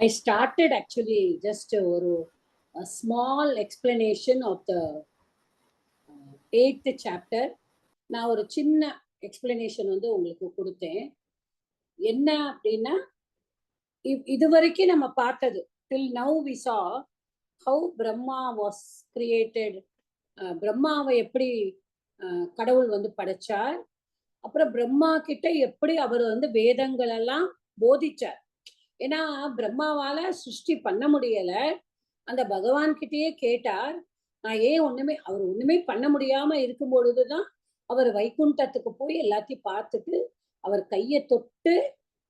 I started actually just a small explanation of the 8th chapter. நான் ஒரு சின்ன explanation வந்து உங்களுக்கு கொடுத்தேன். என்ன அப்படின்னா, இதுவரைக்கும் நம்ம பார்த்தது till now we saw how Brahma was created. பிரம்மாவை எப்படி கடவுள் வந்து படைச்சார், அப்புறம் பிரம்மா கிட்ட எப்படி அவர் வந்து வேதங்கள் எல்லாம் போதிச்சார். ஏன்னா பிரம்மாவால சிருஷ்டி பண்ண முடியல, அந்த பகவான் கிட்டயே கேட்டார். நான் ஏன் அவர் ஒண்ணுமே பண்ண முடியாம இருக்கும் பொழுதுதான் அவர் வைகுண்டத்துக்கு போய் எல்லாத்தையும் பார்த்துட்டு அவர் கையை தொட்டு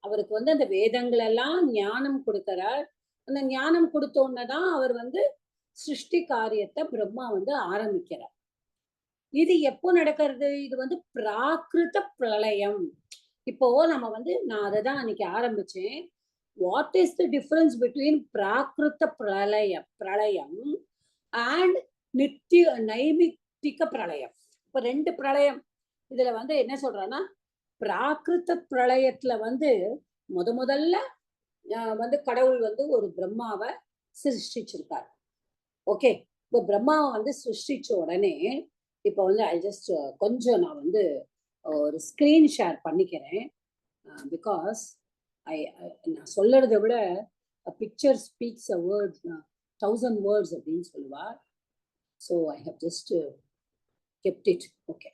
அவருக்கு வந்து அந்த வேதங்கள் எல்லாம் ஞானம் கொடுக்கிறார். அந்த ஞானம் கொடுத்தோன்னதான் அவர் வந்து சிருஷ்டி காரியத்தை பிரம்மா வந்து ஆரம்பிக்கிறார். இது எப்போ நடக்கிறது? இது வந்து பிராகிருத பிரளயம். இப்போ நம்ம வந்து நான் அதை தான் அன்னைக்கு ஆரம்பிச்சேன். What is the difference between பிராகிருத பிரளயம் அண்ட் நித்திய நைமித்திக பிரளயம்? இப்ப ரெண்டு பிரளயம். இதுல வந்து என்ன சொல்றான்னா, பிராகிருத பிரளயத்துல வந்து முதல்ல வந்து கடவுள் வந்து ஒரு பிரம்மாவை சிருஷ்டிச்சிருக்காரு. ஓகே, இப்போ பிரம்மாவை வந்து சிருஷ்டிச்ச உடனே இப்போ வந்து ஐ ஜஸ்ட் கொஞ்சம் நான் வந்து ஒரு ஸ்கிரீன் ஷேர் பண்ணிக்கிறேன். பிகாஸ் நான் சொல்றதை விட picture speaks a words 1000 words அப்படின்னு சொல்லுவார். So I have just kept it. Okay,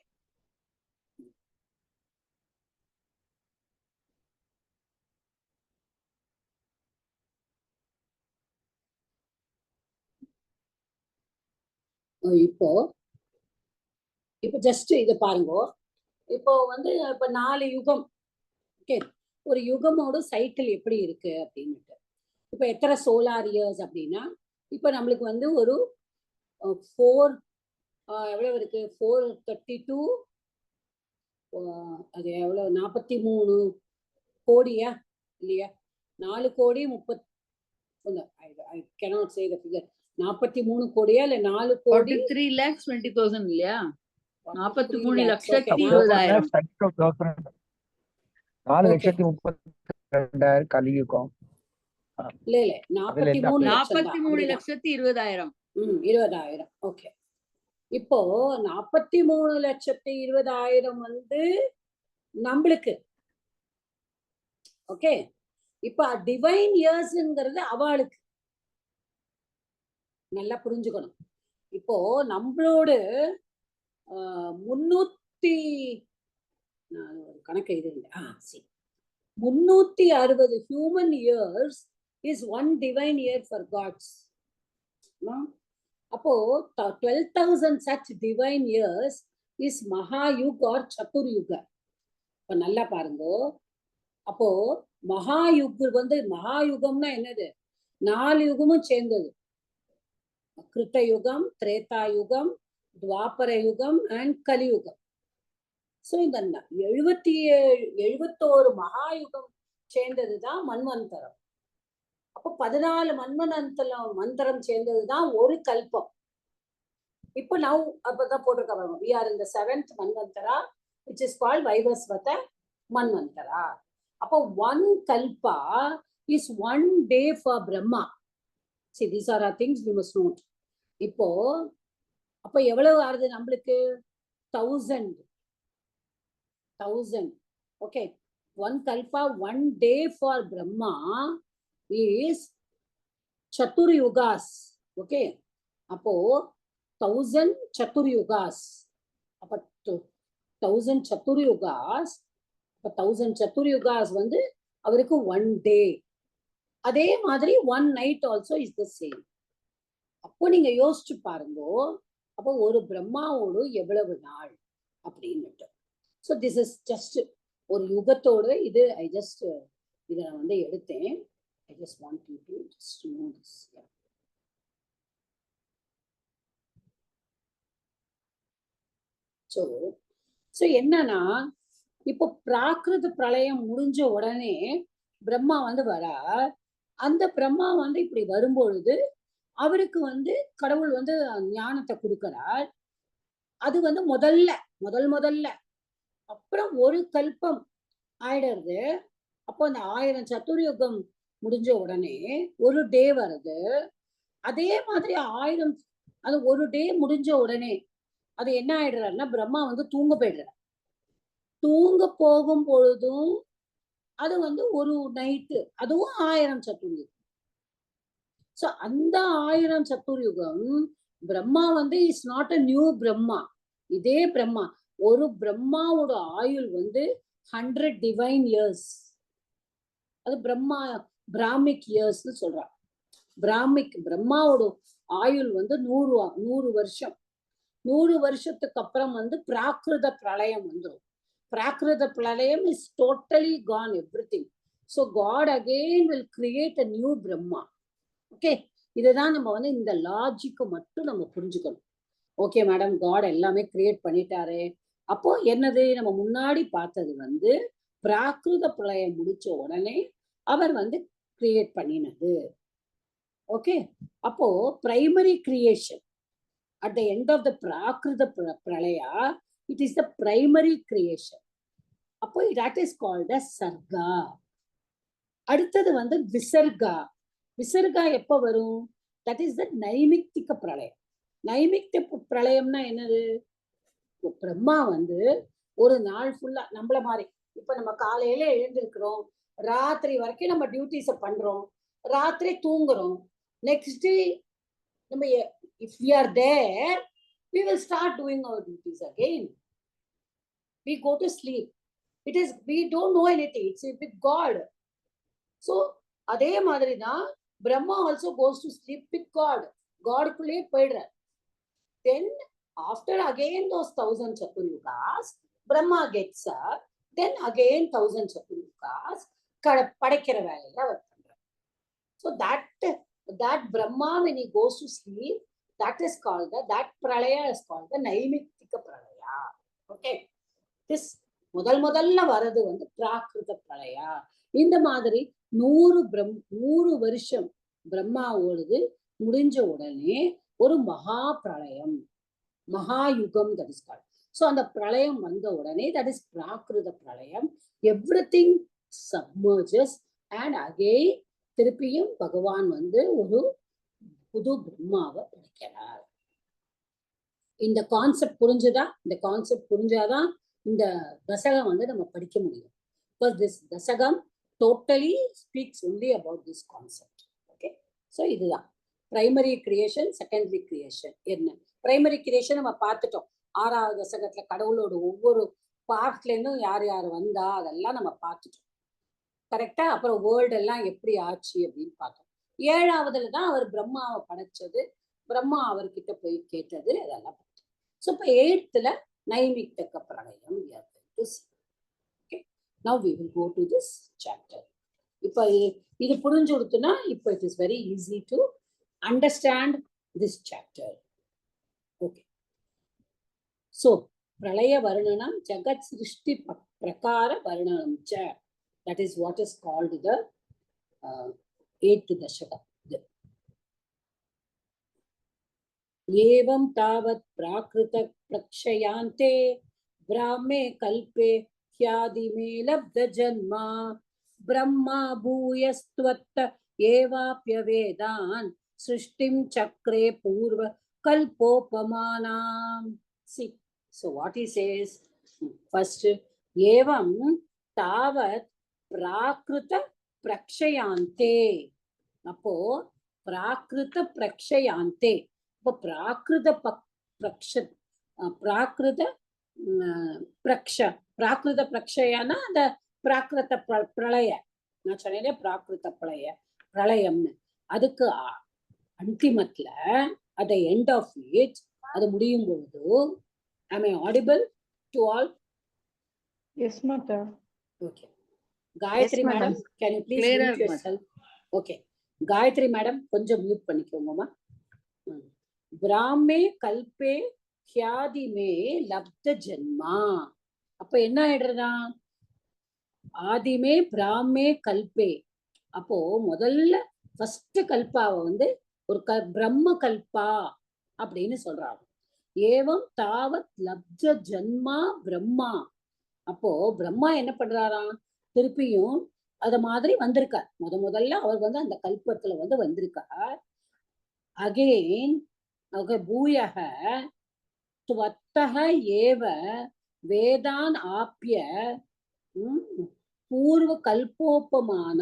இப்போ ஜஸ்ட் இதை பாருங்க. இப்போ வந்து இப்போ 4 யுகம். ஓகே, ஒரு யுகமோட சைக்கிள் எப்படி இருக்கு அப்படின்னுட்டு. இப்போ எத்தனை சோலார் இயர்ஸ் அப்படின்னா, இப்போ நம்மளுக்கு வந்து ஒரு 4 எவ்வளவு இருக்கு? 432, அது எவ்வளவு? 43 கோடியா இல்லையா? 4 கோடி 30, I cannot say the figure. 43 கோடியா இல்ல 4 கோடி 3,20,000 இல்லையா? 43,20,000. 4,32,000 கலியுகம். இல்ல 43,20,000. 20,000. ஓகே, இப்போ 43,20,000 வந்து நம்மளுக்கு. ஓகே, இப்ப டிவைன் இயர்ஸ்ங்கிறது அவளுக்கு. நல்லா புரிஞ்சுக்கணும். இப்போ நம்மளோட 360 human years is one divine year for gods. அப்போ 12,000 such divine years is Mahayuga or Chaturyuga. இப்ப நல்லா பாருங்க. அப்போ மகாயுகம்னா என்னது? 4 யுகமும் சேர்ந்தது. கிருத்த யுகம், திரேதா யுகம், துவாபர யுகம் அண்ட் கலியுகம். ஸோ இந்த 71 மகாயுகம் சேர்ந்ததுதான் மன்வந்தரம். அப்போ 14 மன்வந்தரம் சேர்ந்ததுதான் ஒரு கல்பம். இப்போ நான் அப்பதான் போட்டிருக்க, we are in the 7th மன்வந்தரா, which is called Vaivasvata மன்வந்தரா. அப்போ 1 kalpa is 1 day for Brahma. See, these are our things we must note. இப்போ அப்ப எவ்வளவு ஆறுது நம்மளுக்கு? 1000. Okay, 1 kalpa, 1 day for Brahma is Chaturyugas. Okay, அப்போ 1000 Chaturyugas. அப்ப 1000 Chaturyugas. அப்ப 1000 Chaturyugas வந்து அவருக்கு 1 day. அதே மாதிரி 1 night also is the same. அப்போ நீங்க யோசிச்சு பாருங்க, அப்போ ஒரு பிரம்மாவோடு எவ்வளவு நாள் அப்படின்னுட்டு. ஸோ திஸ் இஸ் ஜஸ்ட் ஒரு யுகத்தோடு இது. ஐ ஜஸ்ட் இதை நான் வந்து எடுத்தேன். I just want you to just know this. So என்னன்னா, இப்போ பிராகிருத பிரளயம் முடிஞ்ச உடனே பிரம்மா வந்து வரார். அந்த பிரம்மா வந்து இப்படி வரும்பொழுது அவருக்கு வந்து கடவுள் வந்து ஞானத்தை கொடுக்கிறார். அது வந்து முதல்ல அப்புறம் ஒரு கல்பம் ஆயிடுறது. அப்போ அந்த 1000 சத்துர்யுகம் முடிஞ்ச உடனே ஒரு டே வருது. அதே மாதிரி 1000 அது ஒரு டே முடிஞ்ச உடனே அது என்ன ஆயிடுறாருன்னா பிரம்மா வந்து தூங்க போயிடுறாரு. தூங்க போகும் பொழுதும் அது வந்து ஒரு நைட்டு அதுவும் 1000 சத்துர்யுகம். சோ அந்த 1000 சத்துர்யுகம் பிரம்மா வந்து is not a new Brahma. இதே பிரம்மா ஒரு பிரம்மாவோட ஆயுள் வந்து 100 டிவைன் இயர்ஸ். அது பிரம்மா பிராமிக் இயர்ஸ்னு சொல்றா. பிராமிக் பிரம்மாவோட ஆயுள் வந்து 100 வருஷம். 100 வருஷத்துக்கு அப்புறம் வந்து பிராகிருத பிரளயம் வந்துடும். பிராகிருத பிரளயம் is totally gone everything. So God again will create a new Brahma. Okay, இதுதான் நம்ம வந்து இந்த லாஜிக்கை மட்டும் நம்ம புரிஞ்சுக்கணும். ஓகே மேடம், காட் எல்லாமே கிரியேட் பண்ணிட்டாரு. அப்போ என்னது நம்ம முன்னாடி பார்த்தது வந்து பிராகிருத பிரளயம் முடிச்ச உடனே அவர் வந்து கிரியேட் பண்ணினது. ஓகே, அப்போ primary creation at the end of the Prakrita Pralaya, it is the primary creation. அப்போ that is called as Sarga. அடுத்தது வந்து விசர்கா. விசர்கா எப்ப வரும்? that is the நைமித்திக பிரளயம். நைமித்திக பிரளயம்னா என்னது? பிரம்மா வந்து ஒரு நாள் ஃபுல்லா நம்மள மாதிரி இப்ப நம்ம காலையில எழுந்திருக்கிறோம், ராத்திரி வரைக்கும் நம்ம டியூட்டிஸ பண்றோம், ராத்திரி தூங்குறோம். நெக்ஸ்ட் டே நம்ம if we are there, we will start doing our duties again. We go to sleep. It is, we don't know anything. It's with God. So அதே மாதிரி தான் Brahma also goes to sleep with God. God குள்ளே போயிடுறார். Then after again those 1000 Chaturyugas, Brahma gets up. Then again 1000 Chaturyugas படைக்கிற வேலையில அவர் பண்றார். So that Brahma when he goes to sleep, that is called that pralaya is called the naimittika pralaya. Okay, this முதல்ல வரது வந்து பிராகிருத பிரளயா. இந்த மாதிரி 100 வருஷம் பிரம்மாவோடது முடிஞ்ச உடனே ஒரு மகா பிரளயம், மகாயுகம் that is called. So அந்த பிரளயம் வந்த உடனே that is பிராகிருத பிரளயம். everything submerges and again திருப்பியும் பகவான் வந்து ஒரு புது பிரம்மாவை படைக்கிறார். இந்த கான்செப்ட் புரிஞ்சுதா? இந்த கான்செப்ட் புரிஞ்சாதான் இந்த தசகம் வந்து நம்ம படிக்க முடியும். Because this தசகம் totally speaks only about this concept. Okay, so இதுதான் பிரைமரி கிரியேஷன், செகண்டரி கிரியேஷன். என்ன பிரைமரி கிரியேஷன் நம்ம பார்த்துட்டோம். 6வது தசகத்துல கடவுளோட ஒவ்வொரு பார்ட்ல இருந்தும் யார் யார் வந்தா அதெல்லாம் நம்ம பார்த்துட்டோம். கரெக்டா? அப்புறம் வேர்ல்டு எல்லாம் எப்படி ஆச்சு அப்படின்னு பார்த்தோம். 7வதுல தான் அவர் பிரம்மாவை படைச்சது, பிரம்மா அவர்கிட்ட போய் கேட்டது, அதெல்லாம் பார்த்தோம். ஸோ இப்போ 8th நைமித்திக பிரளயம். Okay, now we will go to this chapter. இப்போ இது புரிஞ்சு கொடுத்தோம்னா இப்போ it is very easy to understand this chapter. Okay, so பிரளய வர்ணனம் ஜகத் சிருஷ்டி பிரகார வர்ணனம் ச, that is what is called the 8th दशकम्. एवं तावत् प्राकृत प्रक्षयान्ते ब्राह्मे कल्पे ह्यादिमे लब्ध जन्मा ब्रह्मा भूयस्त्वत्त एवाप्यवेदान् सृष्टिं चक्रे पूर्व कल्पोपमानाम्. See, so what he says first, एवं तावत् प्राकृत பிரக்ஷயாந்தே. அப்போ பிராகிருத பிரக்ஷயாந்தே. இப்போ பிராகிருத பிரக்ஷயானா அந்த பிராகிருத பிரளய, நான் சொன்னேன் பிராகிருத பிரளயம்னு. அதுக்கு அந்திமத்துல at the end of it, அது முடியும் பொழுது, am I audible to all? Yes, mother. Okay. Gayatri Yes, madam, can you please mute yourself? Okay, Gayatri madam, கொஞ்சம் மியூட் பண்ணிக்கோங்கம்மா. பிராமே கல்பே ஹ்யாதிமே லப்த ஜன்மா. அப்ப என்ன ஆயிடுறதா? ஆதிமே பிராமே கல்பே. அப்போ முதல்ல ஃபர்ஸ்ட் கல்பாவை வந்து ஒரு பிரம்ம கல்பா அப்படின்னு சொல்றாங்க. ஏவம் தாவத் லப்த ஜன்மா பிரம்மா. அப்போ பிரம்மா என்ன பண்றாராம்? திருப்பியும் அத மாதிரி வந்திருக்கார். முதல்ல அவர் வந்து அந்த கல்பத்துல வந்து வந்திருக்கார். அகெயின் பூயக துவத்தக ஏவ வேதான் ஆப்ய பூர்வ கல்போப்பமான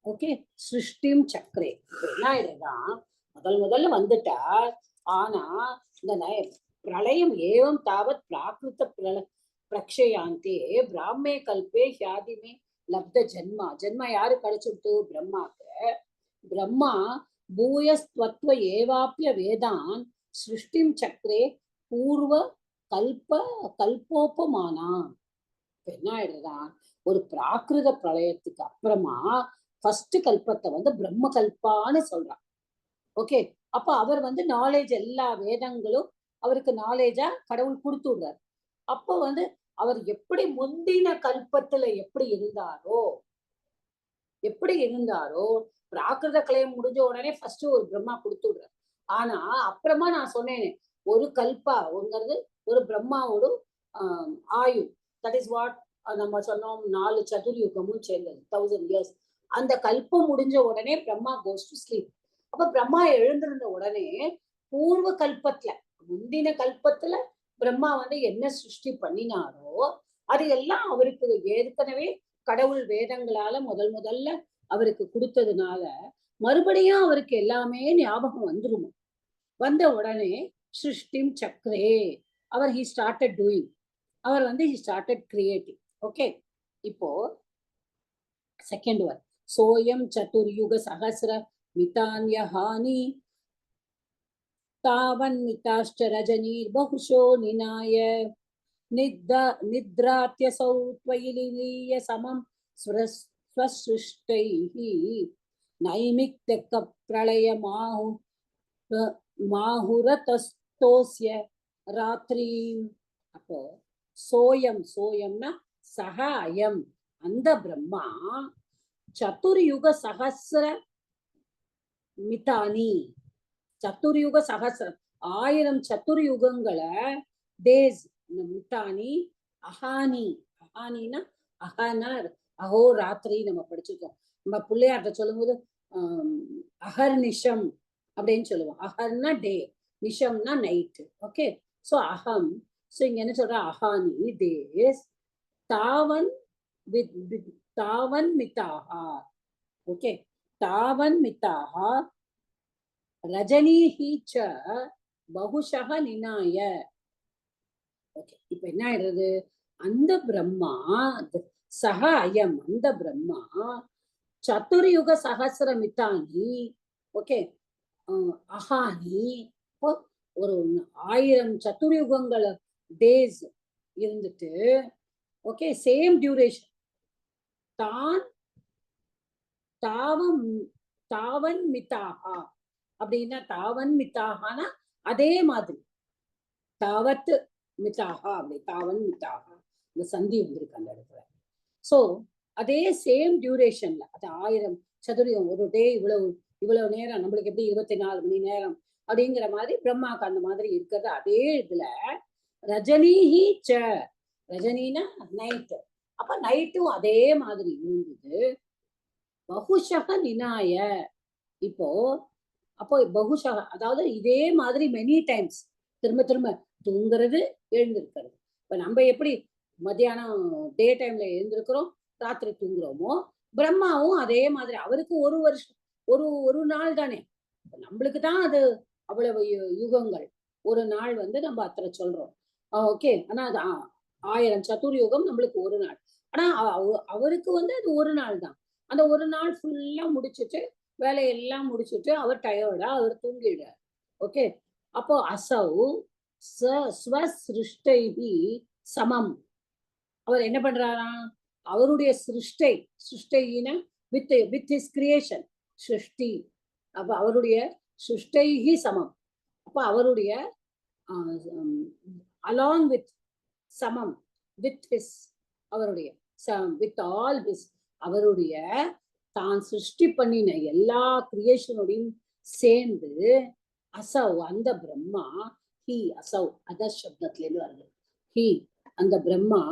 ஓகே சிருஷ்டிம் சக்கரே. என்ன ஆயிடுதான் முதல்ல வந்துட்டார். ஆனா இந்த பிரளயம் ஏவம் தாவத் பிராகிருத பிரக்ஷயாந்தே பிராமே கல்பே ஹியாதிமே லப்த ஜென்மா யாரு கிடைச்சுட்டு பிரம்மாக்கு. பிரம்மா பூயஸ்த்வத்வ ஏவாப்பிய வேதான் சிருஷ்டிம் சக்கரே பூர்வ கல்போப்பமானா. என்ன ஆயிடுதான் ஒரு பிராகிருத பிரளயத்துக்கு அப்புறமா ஃபர்ஸ்ட் கல்பத்தை வந்து பிரம்ம கல்பான்னு சொல்றான். ஓகே, அப்ப அவர் வந்து நாலேஜ், எல்லா வேதங்களும் அவருக்கு நாலேஜா கடவுள் கொடுத்து விடுறார். அப்போ வந்து அவர் எப்படி முந்தின கல்பத்துல எப்படி இருந்தாரோ பிராகிருத கலையம் முடிஞ்ச உடனே ஃபர்ஸ்ட் ஒரு பிரம்மா கொடுத்து விடுறார். ஆனா அப்புறமா நான் சொன்னேனே ஒரு கல்பாங்கிறது ஒரு பிரம்மாவோட ஆயு. தட் இஸ் வாட் நம்ம சொன்னோம், 4 சதுர்யுகமும் சேர்ந்தது 1000 years. அந்த கல்பம் முடிஞ்ச உடனே பிரம்மா கோஸ் டு ஸ்லீப். அப்ப பிரம்மா எழுந்திருந்த உடனே பூர்வ கல்பத்துல முந்தின கல்பத்துல பிரம்மா வந்து என்ன சிருஷ்டி பண்ணினாரோ அது எல்லாம் அவருக்கு ஏற்கனவே கடவுள் வேதங்களால முதல்ல அவருக்கு கொடுத்ததுனால மறுபடியும் அவருக்கு எல்லாமே ஞாபகம் வந்துருமோ. வந்த உடனே சிருஷ்டிம் சக்கரே அவர் he started doing, அவர் வந்து he started creating. ஓகே, இப்போ செகண்ட் ஒன் சோயம் சதுர்யுக சஹஸ்ர மிதான்யஹானி தாவன் மிதாஷ்ட ரஜனீர் பகுஷோ நினாய நித்ராத்யசௌ த்வயிலீய சமம் ஸ்வசிருஷ்டைஹி நைமிக்தக பிரளய மாஹுரதஸ்தோஸ்ய ராத்திரி. அப்போ சோயம்னா சக அயம் அந்த பிரம்மா சதுர்யுக சஹஸ்ர மிதானி, சதுர்யுக சஹஸ்ரம் 1000 சதுர்யுகங்களை டேஸ் மிதானி அஹானினா அஹனர் அஹோ ராத்திரி நம்ம படிச்சிருக்கோம். நம்ம பிள்ளையார்ட்ட சொல்லும் போது அஹர் நிஷம் அப்படின்னு சொல்லுவோம். அஹர்னா டே, நிஷம்னா நைட்டு. ஓகே, சோ அகம். சோ இங்க என்ன சொல்ற அஹானி டேஸ் தாவன் மிதாஹா. ஓகே, தாவன் மிதாஹா ரஜனீஹி ச பகுஷஹ நினாய. ஓகே, இப்ப என்ன ஆயிடுறது அந்த பிரம்மா சக அயம் அந்த பிரம்மா சதுர்யுக சஹஸ்ர மிதானி. ஓகே, அஹானி ஒரு 1000 சதுர்யுகங்கள டேஸ் இருந்துட்டு ஓகே சேம் டியூரேஷன் தாவன் மிதாஹா அப்படின்னா தாவன் மிதாஹானா அதே மாதிரி தாவத்து மிதாஹா அப்படி தாவன் மிதாஹா இந்த சந்தி வந்திருக்கு அந்த இடத்துல. சோ அதே சேம் டியூரேஷன்ல அது 1000 சதுர்யுகம் ஒரு டே இவ்வளவு நேரம், நம்மளுக்கு எப்படி 24 மணி நேரம் அப்படிங்கிற மாதிரி பிரம்மாக்கு அந்த மாதிரி இருக்கிறது. அதே இதுல ரஜனீஹி ச, ரஜினினா நைட்டு, அப்ப நைட்டும் அதே மாதிரி இருந்தது. பகுஷக நினாய. அப்போ பகுஷக அதாவது இதே மாதிரி மெனி டைம்ஸ் திரும்ப தூங்குறது எழுந்திருக்கிறது. இப்ப நம்ம எப்படி மத்தியானம் டே டைம்ல எழுந்திருக்கிறோம், ராத்திரி தூங்குறோமோ, பிரம்மாவும் அதே மாதிரி. அவருக்கு ஒரு வருஷம் ஒரு நாள் தானே, நம்மளுக்கு தான் அது அவ்வளவு யுகங்கள். ஒரு நாள் வந்து நம்ம அத்தனை சொல்றோம். ஓகே, ஆனா அது 1000 சதுர்யுகம் நம்மளுக்கு ஒரு நாள். ஆனா அவருக்கு வந்து அது ஒரு நாள் தான். அந்த ஒரு நாள் ஃபுல்லா முடிச்சுட்டு வேலையெல்லாம் முடிச்சுட்டு அவர் டயர்டா அவர் தூங்கிடுறார். ஓகே, அப்போ அசௌ ஸ்வசிருஷ்டைஹி சமம். அவர் என்ன பண்றாராம், அவருடைய சிருஷ்டையின வித் ஹிஸ் கிரியேஷன் சிருஷ்டி. அப்ப அவருடைய சிருஷ்டைஹி சமம். அப்ப அவருடைய along with சமம் with his அவருடைய with all his அவருடைய தான் சிருஷ்டி பண்ணின எல்லா கிரியேஷனோடையும் சேர்ந்து அசவ் அந்த பிரம்மா ஹி அசவ் அத சப்தத்துல இருந்து வருது. ஹி அந்த பிரம்மா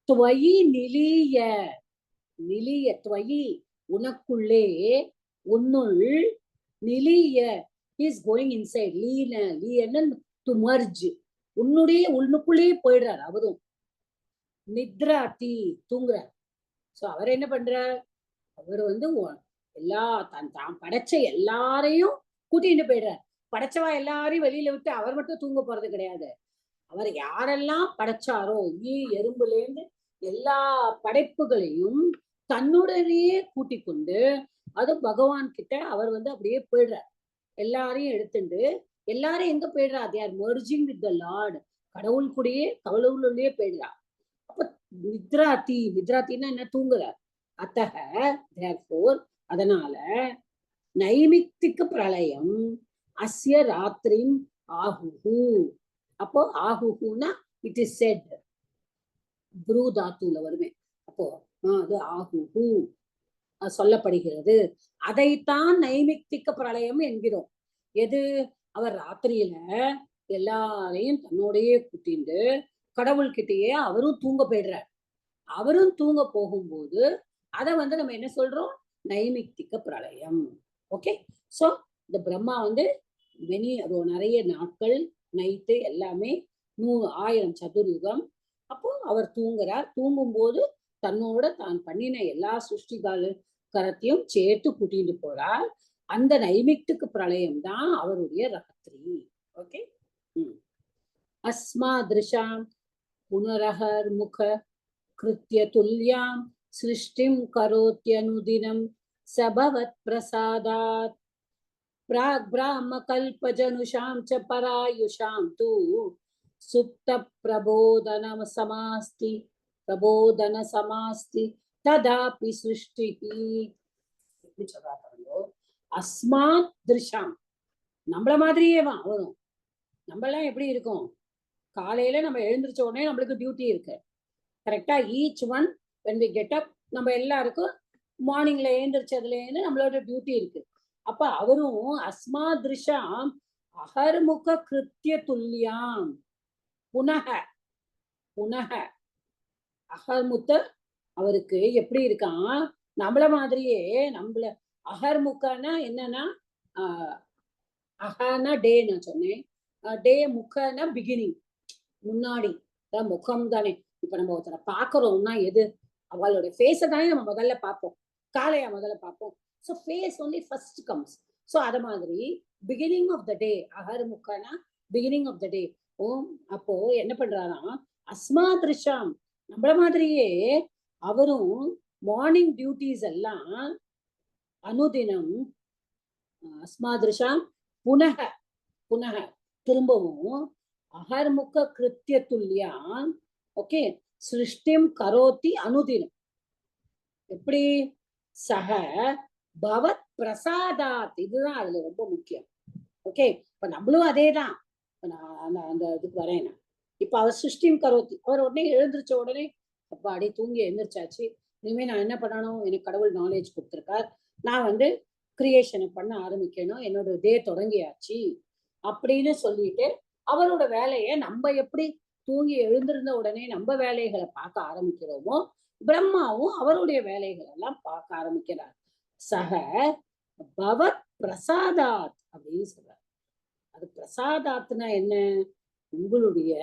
துவயி நிலிய, நிலிய துவயி உனக்குள்ளே, உன்னுள், நிலிய இஸ் கோயிங் இன்சைட், லீன லீன டு மர்ஜ், உன்னுக்குள்ளேயே போயிடுறார் அவரும். நித்ராதி தூங்குறார். சோ அவர் என்ன பண்றார், அவர் எல்லா தான் படைச்ச எல்லாரையும் கூட்டிட்டு போயிடுறார். படைச்சவா எல்லாரையும் வெளியில விட்டு அவர் மட்டும் தூங்க போறது கிடையாது. அவர் யாரெல்லாம் படைச்சாரோ எறும்புல இருந்து எல்லா படைப்புகளையும் தன்னுடனேயே கூட்டிக் கொண்டு அது பகவான் கிட்ட அவர் அப்படியே போயிடுறார். எல்லாரையும் எடுத்துட்டு எல்லாரும் எங்க போயிடுறா, they are merging with the Lord, கடவுள் கூடயே கடவுளுள்ளே போயிடுறா. அப்ப நித்ராதி, நித்ராத்தின்னா என்ன, தூங்குறார். அத்தக therefore அதனால நைமித்திக பிரளயம் அஸ்ய ராத்திரிம் ஆஹுஹு. அப்போ ஆஹுஹுனா இட் இஸ் செட், ப்ரூ தாத்துல வருமே, அப்போ அது ஆஹுஹு சொல்லப்படுகிறது. அதைத்தான் நைமித்திக பிரளயம் என்கிறோம். எது, அவர் ராத்திரியில எல்லாரையும் தன்னோடையே கூட்டிண்டு கடவுள்கிட்டயே அவரும் தூங்க போயிடுறார். அவரும் தூங்க போகும்போது அதை நம்ம என்ன சொல்றோம், நைமித்திக பிரளயம். ஓகே, சோ இந்த பிரம்மா நிறைய நாட்கள் நைட்டு எல்லாமே 1000 சதுர்யுகம். அப்போ அவர் தூங்குறார். தூங்கும் போது தன்னோட தான் பண்ணின எல்லா கரத்தையும் சேர்த்து கூட்டிட்டு போறார். அந்த நைமித்திக பிரளயம் தான் அவருடைய ராத்திரி. ஓகே, அஸ்மாத்ருஷாம் புனரஹர் முக கிருத்ய துல்யாம் சிருஷ்டிம் கரோத்யனுதினம் சபவத் பிரசாதாத் பிராக் பிராம கல்பஜனுஷாம் ச பராயுஷாம் தூ சுப்த பிரபோதன சமாஸ்தி ததாபி சிருஷ்டிஹி. எப்படி சொல்றாங்களோ, அஸ்மாத் திருஷாம், நம்மள மாதிரியே வரும். நம்மளாம் எப்படி இருக்கும், காலையில நம்ம எழுந்திரிச்ச உடனே நம்மளுக்கு டியூட்டி இருக்கு கரெக்டா. Each one when we get up, நம்ம எல்லாருக்கும் மார்னிங்ல எழுந்திரிச்சதுல இருந்து நம்மளோட டியூட்டி இருக்கு. அப்ப அவரும் அஸ்மாத்ருஷாம் அகர்முக கிருத்திய துல்லியாம் புனக புனக அகர்முத்த அவருக்கு எப்படி இருக்கான், நம்மள மாதிரியே. நம்மள அகர்முகனா என்னன்னா, அகனா டே நான் சொன்னேன், டே முகனா பிகினிங், முன்னாடி முகம் தானே. இப்ப நம்ம ஒருத்தரை பாக்குறோம்னா எது, அவளுடைய ஃபேஸை தானே நம்ம முதல்ல பார்ப்போம், காலைய முதல்ல பார்ப்போம். So face only first comes. So அது மாதிரி பிகினிங் ஆஃப் த டே, அகர்முகனா பிகினிங் ஆஃப் த டே. அப்போ என்ன பண்றாராம், அஸ்மாத்ருஷாம் நம்மள மாதிரியே அவரும் மார்னிங் டியூட்டிஸ் எல்லாம் அனுதினம் அஸ்மாத்ருஷாம் புனக புனக திரும்பவும் அகர்முக கிருத்திய துல்லியாம். ஓகே, சிருஷ்டிம் கரோத்தி அனுதினம். எப்படி, சக பவத் பிரசாதாத், இதுதான் அதுல ரொம்ப முக்கியம். ஓகே, இப்ப நம்மளும் அதேதான். அந்த இதுக்கு வரேன் நான். இப்ப அவர் சிருஷ்டிம் கரோத்தி, அவர் உடனே எழுந்திரிச்ச உடனே அப்பாடி தூங்கி எழுந்திரிச்சாச்சு, இனிமே நான் என்ன பண்ணணும், எனக்கு கடவுள் நாலேஜ் கொடுத்துருக்கார், நான் கிரியேஷனை பண்ண ஆரம்பிக்கணும், என்னோட டே தொடங்கியாச்சு அப்படின்னு சொல்லிட்டு அவரோட வேலையை நம்ம எப்படி தூங்கி எழுந்திருந்த உடனே நம்ம வேலைகளை பார்க்க ஆரம்பிக்கிறோமோ, பிரம்மாவும் அவருடைய வேலைகள் எல்லாம் பார்க்க ஆரம்பிக்கிறார். சக பவத் பிரசாதாத் அப்படின்னு சொல்றார். அது பிரசாதாத்னா என்ன, உங்களுடைய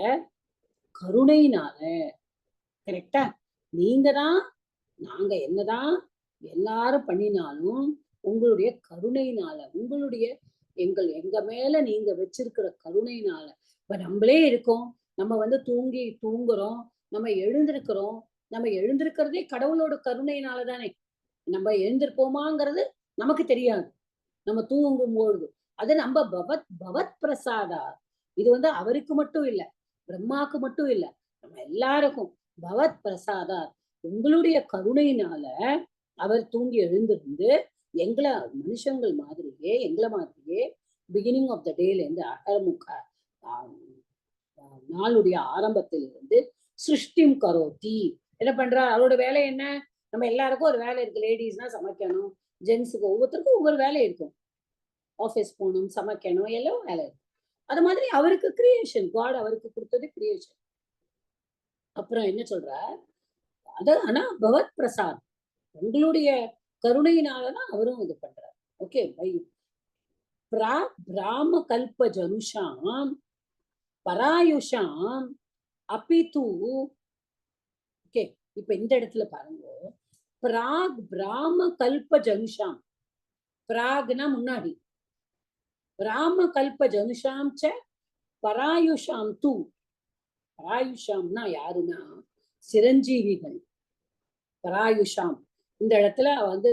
கருணையினால. கரெக்டா, நீங்க தான், நாங்க என்னதான் எல்லாரும் பண்ணினாலும் உங்களுடைய கருணையினால, உங்களுடைய எங்க மேல நீங்க வச்சிருக்கிற கருணையினால. இப்ப நம்மளே இருக்கோம், நம்ம தூங்குறோம், நம்ம எழுந்திருக்கிறோம். நம்ம எழுந்திருக்கிறதே கடவுளோட கருணையினால தானே. நம்ம எழுந்திருப்போமாங்கிறது நமக்கு தெரியாது, நம்ம தூங்கும்போது. அது நம்ம பவத் பிரசாதா. இது அவருக்கு மட்டும் இல்ல, பிரம்மாக்கு மட்டும் இல்ல, நம்ம எல்லாருக்கும் பவத் பிரசாதா. உங்களுடைய கருணையினால அவர் தூங்கி எழுந்திருந்து எங்களை மனுஷங்கள் மாதிரியே, எங்களை மாதிரியே பிகினிங் ஆஃப் த டேல இருந்து அகர்முக நாளுடைய ஆரம்பத்திலிருந்து சிருஷ்டிம் கரோத்தி என்ன பண்றார், அவரோட வேலை என்ன, நம்ம எல்லாருக்கும் ஒரு வேலை இருக்கு. லேடிஸ்னா சமைக்கணும், ஜென்ஸுக்கு ஒவ்வொருத்தருக்கும் ஒவ்வொரு வேலை இருக்கும். ஆஃபீஸ் போகணும், சமைக்கணும், எல்லாம் வேலை இருக்கு. அது மாதிரி அவருக்கு கிரியேஷன், காட் அவருக்கு கொடுத்தது கிரியேஷன். அப்புறம் என்ன சொல்ற, அது ஆனா பகவத் பிரசாத், உங்களுடைய கருணையினாலதான் அவரும் இது பண்றாரு. Okay, by பிராம Kalpa ஜனுஷாம் பராயுஷாம் அபிது. ஓகே, இப்ப இந்த இடத்துல பாருங்க, பிராக் பிராம கல்ப ஜனுஷாம், பிராக்னா முன்னாடி, பிராம கல்ப ஜனுஷாம் ச பராயுஷாம் தூ. பராயுஷாம்னா யாருன்னா சிரஞ்சீவிகள். பராயுஷாம் இந்த இடத்துல வந்து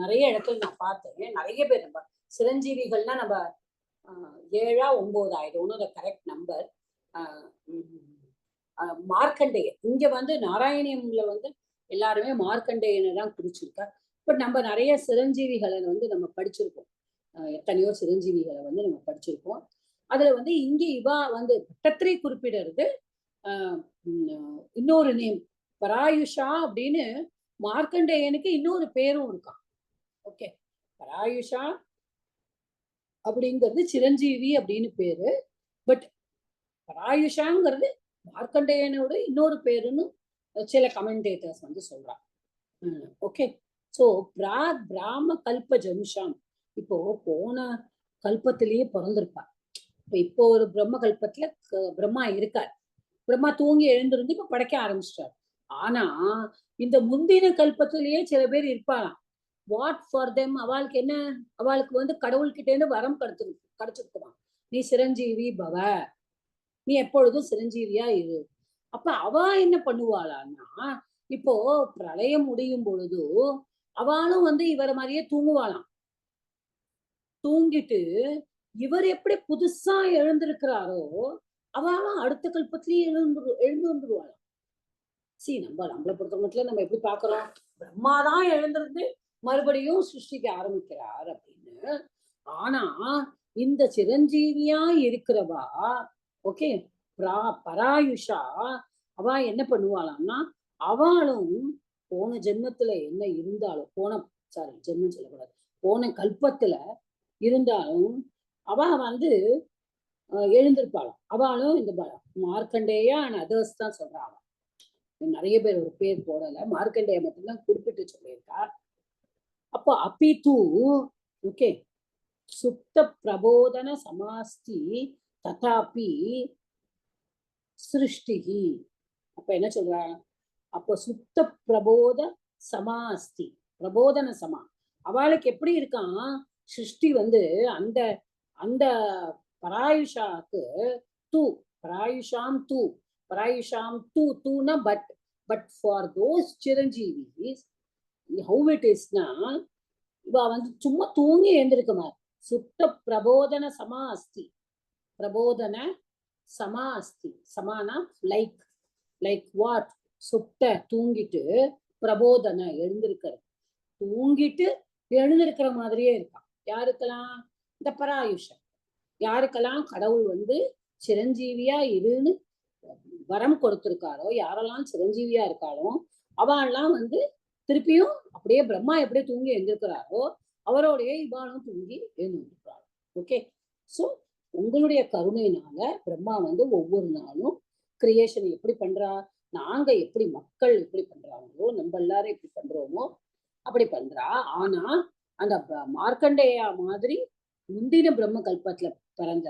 நிறைய இடத்துல நான் பார்த்தேன், நிறைய பேர் நம்ம சிரஞ்சீவிகள்னா நம்ம 7 or 9 ஆயிடும் கரெக்ட் நம்பர். மார்க்கண்டேயர், இங்க வந்து நாராயணியம்ல வந்து எல்லாருமே மார்க்கண்டேயனை தான் குறிச்சிருக்கார். பட் நம்ம நிறைய சிரஞ்சீவிகளை வந்து நம்ம படிச்சிருக்கோம், எத்தனையோ சிரஞ்சீவிகளை வந்து நம்ம படிச்சிருக்கோம். அதுல வந்து இங்க இவா வந்து பட்டத்திரை குறிப்பிடுறது இன்னொரு நேம் பராயுஷா அப்படின்னு. மார்க்கண்டேயனுக்கு இன்னொரு பேரும் இருக்கான். ஓகே, பராயுஷா அப்படிங்கிறது சிரஞ்சீவி அப்படின்னு பேரு. பட் பராயுஷாங்கிறது மார்க்கண்டேயனோட இன்னொரு பேருன்னு சில கமெண்டேட்டர்ஸ் வந்து சொல்றாங்க. ஓகே, சோ பிராம கல்ப ஜனுஷாம், இப்போ போன கல்பத்திலேயே பிறந்திருப்பா. இப்போ ஒரு பிரம்ம கல்பத்துல பிரம்மா இருக்கார். பிரம்மா தூங்கி எழுந்திருந்து இப்ப படைக்க ஆரம்பிச்சிட்டார். ஆனா இந்த முந்தின கல்பத்திலேயே சில பேர் இருப்பாராம். வாட் ஃபார் தெம், அவளுக்கு என்ன, அவளுக்கு வந்து கடவுள்கிட்ட இருந்து வரம் கிடைச்சிருக்குமா, நீ சிரஞ்சீவி பவ, நீ எப்பொழுதும் சிரஞ்சீவியா இரு. அப்ப அவ என்ன பண்ணுவாளான்னா, இப்போ பிரளயம் முடியும் பொழுது அவளும் வந்து இவர மாதிரியே தூங்குவாளாம். தூங்கிட்டு இவர் எப்படி புதுசா எழுந்திருக்கிறாரோ அவளும் அடுத்த கல்பத்திலேயே எழுந்து வந்துருவாளாம். நம்மளை பொறுத்த மட்டும் நம்ம எப்படி பாக்குறோம், பிரம்மாதான் எழுந்திருந்து மறுபடியும் சிருஷ்டிக்க ஆரம்பிக்கிறார் அப்படின்னு. ஆனா இந்த சிரஞ்சீவியா இருக்கிறவா, ஓகே, பராயுஷா, அவ என்ன பண்ணுவாளான்னா, அவளும் போன ஜென்மத்துல என்ன இருந்தாலும், ஜென்மம் சொல்லக்கூடாது, போன கல்பத்துல இருந்தாலும் அவ வந்து எழுந்திருப்பாளாம். அவளும் இந்த மார்க்கண்டேயா அண்ட் அதர்ஸ் தான் சொல்றாங்க. நிறைய பேர் ஒரு பேர் போடல, மார்க்கண்டேய மட்டும்தான் குறிப்பிட்டு சொல்லியிருக்கார். அப்போ அபிது, ஓகே, சுப்த பிரபோதன சமாஸ்தி ததாபி சிருஷ்டிகி. அப்ப என்ன சொல்ற, அப்போ சுத்த பிரபோத சமாஸ்தி, பிரபோதன சமா, அவளுக்கு எப்படி இருக்கான் சிருஷ்டி வந்து அந்த அந்த பராயுஷாக்கு தூ, பராயுஷாம் தூ, பராயுஷாம் தூ, தூனா பட் ஃபார் தோஸ் சிரஞ்சீவிஸ் how it is னா, இவ வந்து சும்மா தூங்கி எழுந்திருக்குமா. சுத்த பிரபோதன சமா அஸ்தி, பிரபோதன சமா அஸ்தி, சமானா லைக் வாட், சுத்த தூங்கிட்டு, பிரபோதன எழுந்திருக்கிறது, தூங்கிட்டு எழுந்திருக்கிற மாதிரியே இருக்கான். யாருக்கெல்லாம், இந்த பராயுஷம், யாருக்கெல்லாம் கடவுள் வந்து சிரஞ்சீவியா இருன்னு வரம் கொடுத்திருக்காரோ, யாரெல்லாம் சிரஞ்சீவியா இருக்காளோ அவெல்லாம் வந்து திருப்பியும் அப்படியே பிரம்மா எப்படி தூங்கி எழுந்திருக்கிறாரோ அவரோடைய இவாளும் தூங்கி எழுந்திருக்கிறாரோ. ஓகே, சோ உங்களுடைய கருணையினால பிரம்மா வந்து ஒவ்வொரு நாளும் கிரியேஷன் எப்படி பண்றா, நாங்க எப்படி மக்கள் எப்படி பண்றாங்களோ, நம்ம எல்லாரும் எப்படி பண்றோமோ அப்படி பண்றா. ஆனா அந்த மார்க்கண்டேயா மாதிரி முந்தின பிரம்ம கல்பத்துல பிறந்த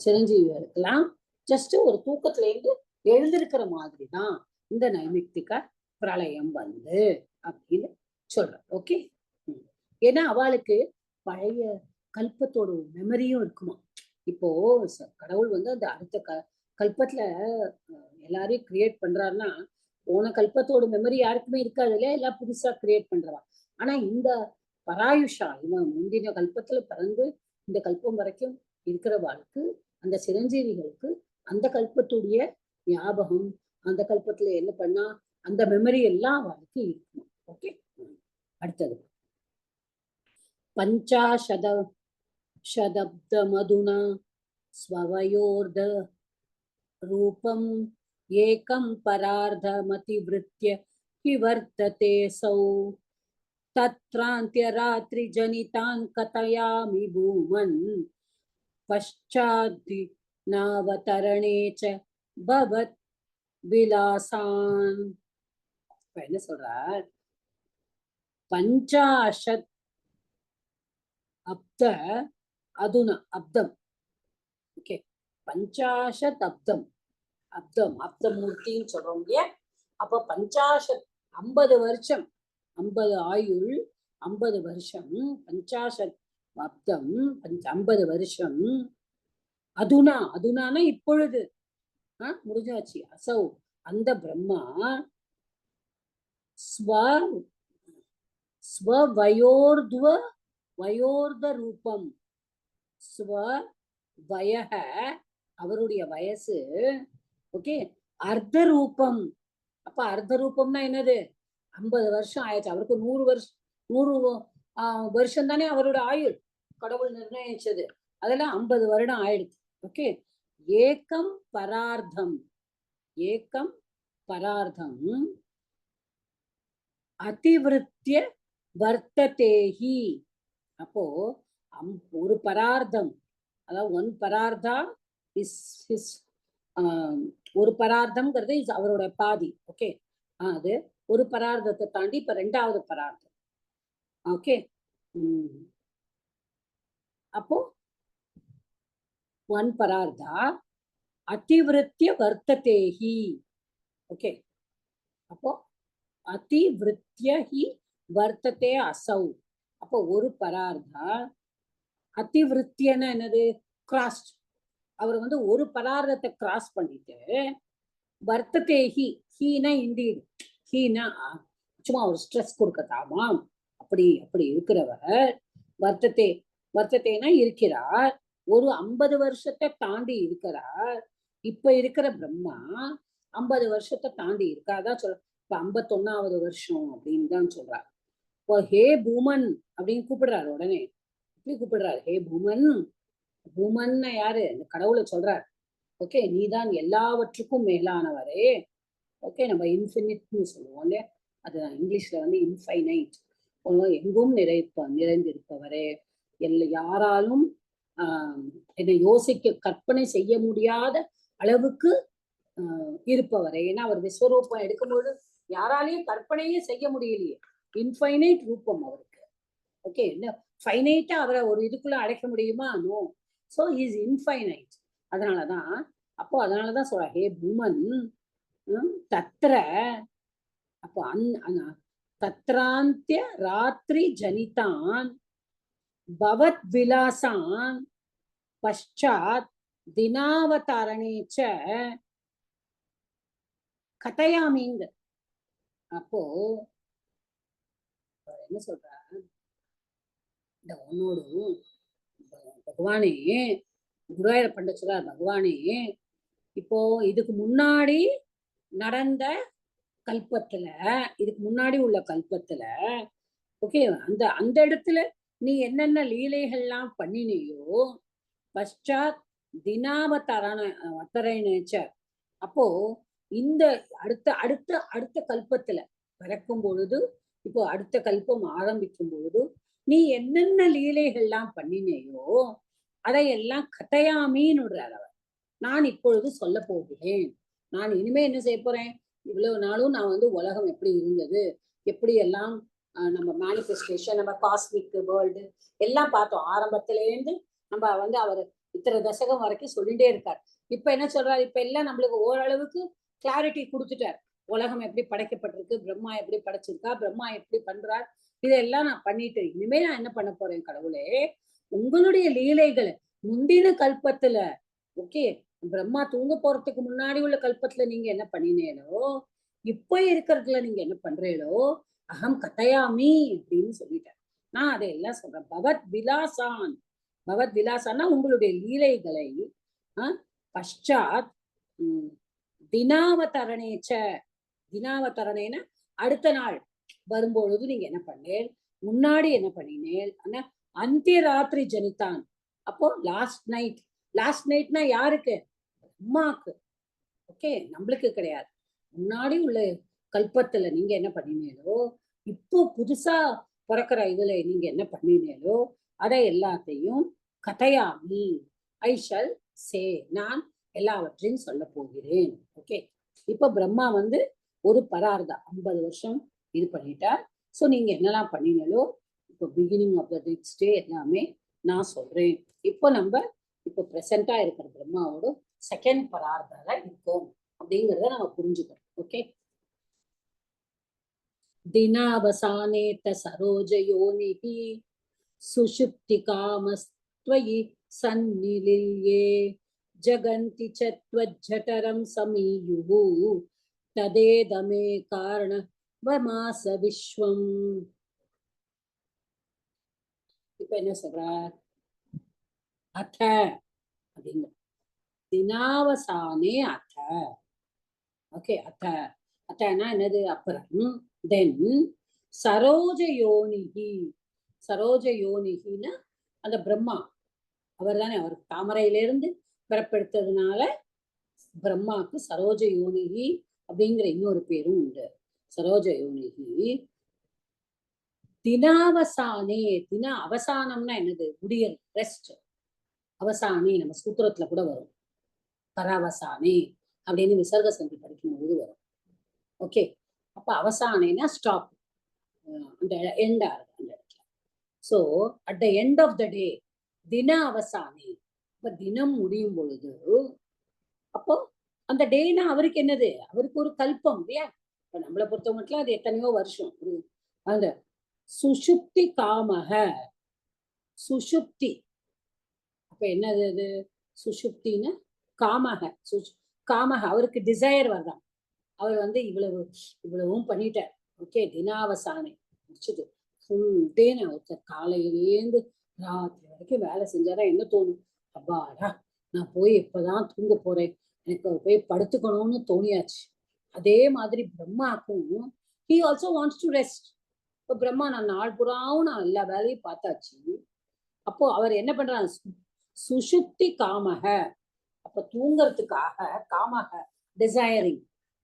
சிரஞ்சீவிகளுக்கெல்லாம் ஜஸ்ட் ஒரு தூக்கத்துல இருந்து எழுந்திருக்கிற மாதிரிதான் இந்த நைமித்திக பிரளயம் வந்து அப்படின்னு சொல்ற. ஓகே, ஏன்னா அவளுக்கு பழைய கல்பத்தோட மெமரியும் இருக்குமா. இப்போ கடவுள் வந்து அந்த அடுத்த கல்பத்துல எல்லாரையும் கிரியேட் பண்றாருன்னா, போன கல்பத்தோட மெமரி யாருக்குமே இருக்காது இல்லையா, எல்லாம் புதுசா கிரியேட் பண்றவா. ஆனா இந்த பராயுஷா, இவன் முந்தின கல்பத்துல பிறந்து இந்த கல்பம் வரைக்கும் இருக்கிறவாளுக்கு, அந்த சிரஞ்சீவிகளுக்கு அந்த கல்பத்துடைய ஞாபகம், அந்த கல்பத்துல என்ன பண்ணா அந்த மெமரி எல்லாம் அவளுக்கு இருக்கும். ஓகே, அடுத்தது பஞ்சாசதப்த மதுனா ஸ்வவயோர்த ரூபம் ஏகம் பரார்த்தமதிவ்ருத்ய விவர்த்ததே சௌ தத்ராந்த்ய ராத்ரி ஜனிதான் கதயாமி பூமன் பஷ்சாதி நாவதரணே ச பவத் விலாசான். இப்ப என்ன சொல்றார்? பஞ்சாஷத் அப்த அதுனா அப்தம். ஓகே, பஞ்சாஷத் அப்தம். அப்தமூர்த்தின்னு சொல்றோம் இல்லையா? அப்ப பஞ்சாஷத் 50 வருஷம், 50 ஆயுள், 50 வருஷம், பஞ்சாஷத் அப்தம் 50 வருஷம். அதுனானா இப்பொழுது முடிஞ்சாச்சு. அசௌ அந்த பிரம்மா வயோர்த ரூபம். வயக அவருடைய வயசு. ஓகே, அர்த்த ரூபம். அப்ப அர்த்த ரூபம்னா என்னது? 50 வருஷம் ஆயிடுச்சு. அவருக்கு 100 வருஷம் தானே அவரோட ஆயுள் கடவுள் நிர்ணயிச்சது. அதெல்லாம் 50 வருடம் ஆயிடுச்சு. ஓகே, ஏகம் பரார்த்தம் அதிவிருத்திய வர்த்ததேஹி. அப்போ ஒரு பரார்த்தம், அதாவது ஒன் பரார்த்தா இஸ் ஒரு பரார்த்தம்ங்கிறது அவரோட பாதி. ஓகே, அது ஒரு பரார்த்தத்தை தாண்டி இப்ப 2வது பரார்த்தம். ஓகே, அப்போ ஒன் பரார்த்தா அதிவிருத்திய வர்த்ததேஹி. ஓகே, அப்போ அதிவிருத்திய ஹி வர்த்ததே அசௌ. அப்போ ஒரு பரார்த்தா அதிவிருத்தியன்னா என்னது? கிராஸ். அவர் ஒரு பரார்த்தத்தை கிராஸ் பண்ணிட்டு வர்த்ததேஹி, ஹீனா இண்டீட், ஹீனா சும்மா ஒரு ஸ்ட்ரெஸ் கொடுக்கத்தாமா, அப்படி இருக்கிறவர் வர்த்ததேனா இருக்கிறார். ஒரு 50 வருஷத்தை தாண்டி இருக்கிறார். இப்ப இருக்கிற பிரம்மா 50 வருஷத்தை தாண்டி இருக்காதான் சொல்ற. இப்ப 51வது வருஷம் அப்படின்னு தான் சொல்றார். இப்போ ஹே பூமன் அப்படின்னு கூப்பிடுறாரு. உடனே எப்படி கூப்பிடுறாரு? ஹே பூமன். பூமன்னா யாரு? இந்த கடவுளை சொல்றார். ஓகே, நீதான் எல்லாவற்றுக்கும் மேலானவரே. ஓகே, நம்ம இன்ஃபினிட்னு சொல்லுவோம் இல்லையா? அது இங்கிலீஷ்ல இன்ஃபைனைட். எங்கும் நிறைந்திருப்பவரே, யாராலும் என்னை கற்பனை செய்ய முடியாத அளவுக்கு இருப்பவரே. ஏன்னா அவர் விஸ்வரூபம் எடுக்கும்போது யாராலையும் கற்பனையே செய்ய முடியலையே. இன்ஃபைனைட் ரூபம் அவருக்கு. ஓகே, என்ன ஃபைனைட்டா அவரை ஒரு இதுக்குள்ள அடைக்க முடியுமா? நோ. So is infinite. அதனாலதான் சொல்ற ஹே பூமன் தத்ர. அப்போ தத்ராந்திய ராத்திரி ஜனிதான் பவத் விலாசான் பஷ்சாத் தினாவதாரணேச்ச கதையாமிங்க. அப்போ என்ன சொல்ற? இந்த உன்னோடு பகவானே, குருவாயூர் பண்ட சொல்றார், பகவானே இப்போ இதுக்கு முன்னாடி நடந்த கல்பத்துல, இதுக்கு முன்னாடி உள்ள கல்பத்துல, ஓகே, அந்த இடத்துல நீ என்னென்ன லீலைகள்லாம் பண்ணினியோ, பஷ்சாத் தினாவதரணேச்ச. அப்போ இந்த அடுத்த கல்பத்துல பிறக்கும் பொழுது, இப்போ அடுத்த கல்பம் ஆரம்பிக்கும் பொழுது நீ என்னென்ன லீலைகள்லாம் பண்ணினேயோ அதையெல்லாம் கதையாமின்னு விடுறார் அவர். நான் இப்பொழுது சொல்ல போகிறேன். நான் இனிமே என்ன செய்ய போறேன்? இவ்வளவு நாளும் நான் உலகம் எப்படி இருந்தது, எப்படி எல்லாம் நம்ம மேனிஃபெஸ்டேஷன், நம்ம காஸ்மிக் வேர்ல்டு எல்லாம் பார்த்தோம். ஆரம்பத்திலேருந்து நம்ம அவர் இத்தனை தசகம் வரைக்கும் சொல்லிட்டே இருக்கார். இப்ப என்ன சொல்றாரு? இப்ப எல்லாம் நம்மளுக்கு ஓரளவுக்கு கிளாரிட்டி கொடுத்துட்டார். உலகம் எப்படி படைக்கப்பட்டிருக்கு, பிரம்மா எப்படி படைச்சிருக்கா, பிரம்மா எப்படி பண்றார், இதெல்லாம் நான் பண்ணிட்டு இனிமே நான் என்ன பண்ண போறேன்? கடவுளே, உங்களுடைய லீலைகளை முந்தின கல்பத்துல, ஓகே, பிரம்மா தூங்க போறதுக்கு முன்னாடி உள்ள கல்பத்துல நீங்க என்ன பண்ணினேனோ, இப்ப இருக்கிறதுல நீங்க என்ன பண்றீங்களோ, அகம் கதையாமி அப்படின்னு சொல்லிட்டேன். நான் அதையெல்லாம் சொல்றேன். பகவத் விலாசான்னா உங்களுடைய லீலைகளை பஷ்சாத் தினாவதரணேச்ச. தினாவதரணேன அடுத்த நாள் வரும்பொழுது நீங்க என்ன பண்ணேன், முன்னாடி என்ன பண்ணினேன், அந்திய ராத்திரி ஜனித்தான். அப்போ லாஸ்ட் நைட்னா யாருக்கு? அம்மாக்கு. ஓகே, நம்மளுக்கு கிடையாது. முன்னாடி உள்ள கல்பத்துல நீங்க என்ன பண்ணினீங்களோ, இப்போ புதுசா பிறக்கிற இதுல நீங்க என்ன பண்ணினீங்களோ அதை எல்லாத்தையும் கதையாமி, ஐ ஷல் சே, நான் எல்லாவற்றையும் சொல்ல போகிறேன். ஓகே, இப்ப பிரம்மா வந்து ஒரு பரார்தா 50 வருஷம் இது பண்ணிட்டார். ஸோ நீங்க என்னெல்லாம் பண்ணினாலோ இப்போ beginning of the next day எல்லாமே நான் சொல்றேன். இப்போ நம்ம இப்போ ப்ரெசண்டா இருக்கிற பிரம்மாவோட செகண்ட் பரார்தால இருக்கோம் அப்படிங்கிறத நம்ம புரிஞ்சுக்கணும். ஓகே. தினாவசானேத்த சரோஜயோனிஹி சுஷுப்தி காமஸ்த்வயி சந்நிலில்யே ஜகந்தி சத்வஜ்ஜடரம் சமீயுஹு ததேதமே காரண வமாச விஸ்வம். இப்ப என்ன சொல்ற? அத அப்படிங்க தினாவசானே அத. ஓகே. அத அத்தனா என்னது? அப்புறம் தென் சரோஜ யோனிகி. சரோஜ யோனிகின்னா அந்த பிரம்மா அவர் தானே, அவர் தாமரையிலிருந்து பிறப்பெடுத்ததுனால பிரம்மாவுக்கு சரோஜ யோனிகி அப்படிங்கிற இன்னொரு பேரும் உண்டு. சரோஜ யோனிகி தினாவசானே. தின அவசானம்னா என்னது? முடியல், ரெஸ்ட். அவசானே நம்ம சூத்திரத்துல கூட வரும், பராவசானே அப்படின்னு விசர்க சந்தி படிக்கும்போது வரும். ஓகே. அப்ப அவசானேனா ஸ்டாப், அந்த எண்டா இருக்கு அந்த இடத்துல. So at the end of the day தின அவசானே. இப்ப தினம் முடியும் பொழுது அப்போ அந்த டேனா அவருக்கு என்னது? அவருக்கு ஒரு கல்பம் இல்லையா? இப்ப நம்மளை பொறுத்த மட்டும் அது எத்தனையோ வருஷம். அந்த சுஷுப்தி காமக. சுஷுப்தி அப்ப என்னது அது? சுஷுப்தின்னு காமக. காமக அவருக்கு டிசையர் வரதான். அவர் வந்து இவ்வளவும் பண்ணிட்டார். ஓகே. தினாவசானை முடிச்சது ஃபுல் டே. நான் ஒருத்தர் காலையிலேருந்து ராத்திரி வரைக்கும் வேலை செஞ்சாரா என்ன தோணும்? அப்பாடா நான் போய் எப்பதான் தூங்க போறேன், எனக்கு போய் படுத்துக்கணும்னு தோணியாச்சு. அதே மாதிரி பிரம்மாக்கும் he also wants to rest. இப்போ பிரம்மா நான் நாள் புறாவும் நான் எல்லா வேலையும் பார்த்தாச்சு. அப்போ அவர் என்ன பண்றாரு? சுஷுப்தி காமக. அப்ப தூங்கறதுக்காக காமக டிசைரிங்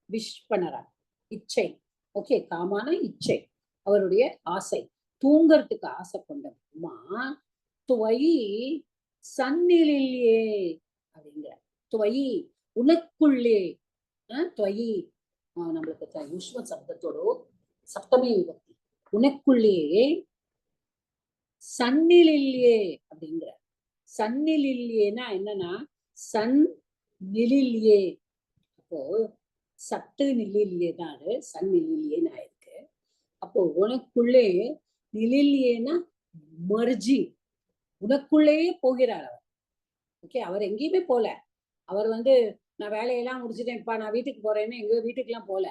விஷ் பண்ணறார், இச்சை. ஓகே. காமான இச்சை, அவருடைய ஆசை. தூங்கறதுக்கு ஆசை கொண்ட பிரம்மா துவயி சந்நிலில்யே அப்படிங்கிற. துவயி உனக்குள்ளே. துவயி நம்மளுக்கு யுஷ்ம சப்தத்தோட சப்தமி விபக்தி. உனக்குள்ளே சந்நிலில்யே அப்படிங்கிற. சந்நிலில்யேனா என்னன்னா சன் நிலில்யே. அப்போ சத்து நிலில்யே தான் அது சன் நிலில்யேன்னு ஆயிருக்கு. அப்போ உனக்குள்ளே நிலில்யேனா மர்ஜி, உனக்குள்ளேயே போகிறார் அவர். ஓகே. அவர் எங்கேயுமே போல. அவர் வந்து நான் வேலையெல்லாம் முடிச்சுட்டேன்ப்பா நான் வீட்டுக்கு போறேன்னு எங்கேயோ வீட்டுக்கெல்லாம் போல.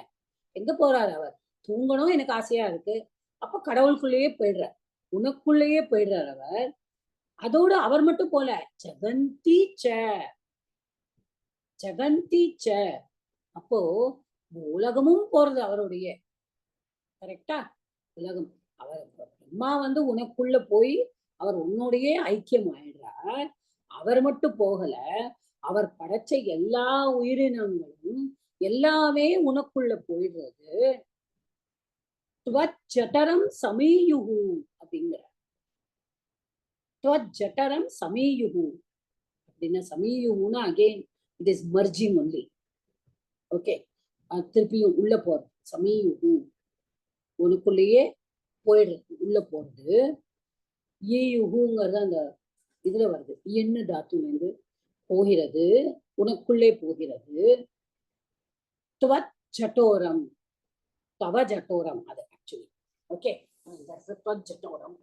எங்க போறாரு? அவர் தூங்கணும் எனக்கு ஆசையா இருக்கு. அப்ப கடவுளுக்குள்ளேயே போயிடுறார், உனக்குள்ளேயே போயிடுறார் அவர். அதோடு அவர் மட்டும் போல, ஜெகந்தி ச. ஜெகந்தி ச. அப்போ உலகமும் போறது அவருடைய. கரெக்டா? உலகம் அவர் பிரம்மா வந்து உனக்குள்ள போய் அவர் உன்னுடைய ஐக்கியம் ஆயிடுறார். அவர் மட்டும் போகல, அவர் படைச்ச எல்லா உயிரினங்களும் எல்லாமே உனக்குள்ள போயிடுறது. ஜட்டரம் சமீயுகு அப்படிங்கிற. ஜட்டரம் சமீயுகு அப்படின்னா சமீயுகுன்னா again it is merging only. Okay. திருப்பியும் உள்ள போறது சமீயுகு, உனக்குள்ளேயே போயிடுறது, உள்ள போறது. ஈயுகுங்கிறது அந்த இதுல வருது, எண்ணு தாத்துல இருந்து போகிறது, உனக்குள்ளே போகிறது. துவத் ஜட்டோரம், தவ ஜட்டோரம் அது ஆக்சுவலி. ஓகே. துவத் ஜட்டோரம்.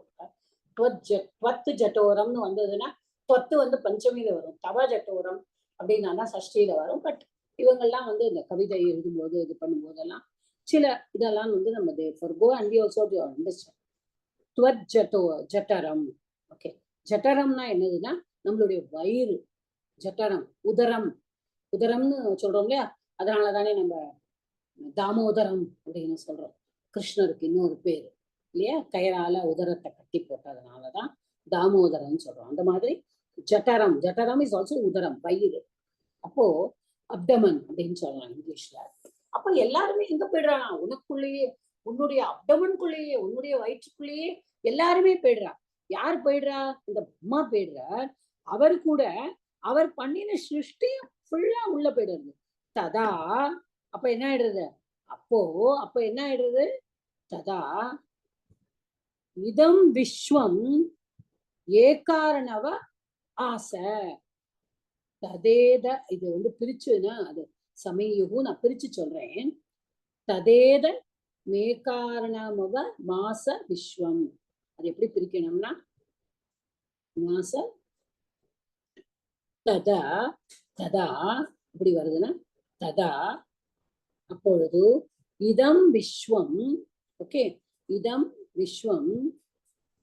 துவத் ஜட்டோரம்னு வந்ததுன்னா தொத்து வந்து பஞ்சமியில வரும், தவ ஜட்டோரம் அப்படின்னா சஷ்டியில வரும். பட் இவங்கெல்லாம் வந்து இந்த கவிதை எழுதும்போது இது பண்ணும்போதெல்லாம் சில இதெல்லாம் வந்து நம்ம go and we also understand. துவத் ஜட்டரம். ஓகே. ஜட்டரம்னா என்னதுன்னா நம்மளுடைய வயிறு. ஜட்டரம் உதரம். உதரம்னு சொல்றோம் இல்லையா? அதனாலதானே நம்ம தாமோதரம் அப்படின்னு சொல்றோம். கிருஷ்ணருக்கு இன்னொரு பேரு இல்லையா? கயரால உதரத்தை கட்டி போட்டதுனாலதான் தாமோதரம்னு சொல்றோம். அந்த மாதிரி ஜட்டரம். ஜட்டரம் இஸ் ஆல்சோ உதரம், வயிறு. அப்போ அப்டமன் அப்படின்னு சொல்லலாம் இங்கிலீஷ்ல. அப்போ எல்லாருமே எங்க போயிடுறாங்க? உனக்குள்ளேயே, உன்னுடைய அப்டமனுக்குள்ளேயே, உன்னுடைய வயிற்றுக்குள்ளேயே எல்லாருமே போயிடுறா. யார் போயிடுறா? இந்த பிரம்மா போயிடுறார். அவர் கூட அவர் பண்ணின சிருஷ்டியும் ஃபுல்லா உள்ள போயிடுறது. ததா அப்ப என்ன ஆயிடுறது? அப்ப என்ன ஆயிடுறது? ததா இதம் விஸ்வம் ஏகாரணவ ஆசை. ததேத இது வந்து பிரிச்சுன்னா அது சமயுகு நான் பிரிச்சு சொல்றேன். ததேத மேகாரணமவ மாச விஸ்வம். அது எப்படி பிரிக்கணும்னா மாச ததா ததா இப்படி வருதுன்னா ததா அப்பொழுது இதம் விஸ்வம். ஓகே, இதம் விஸ்வம்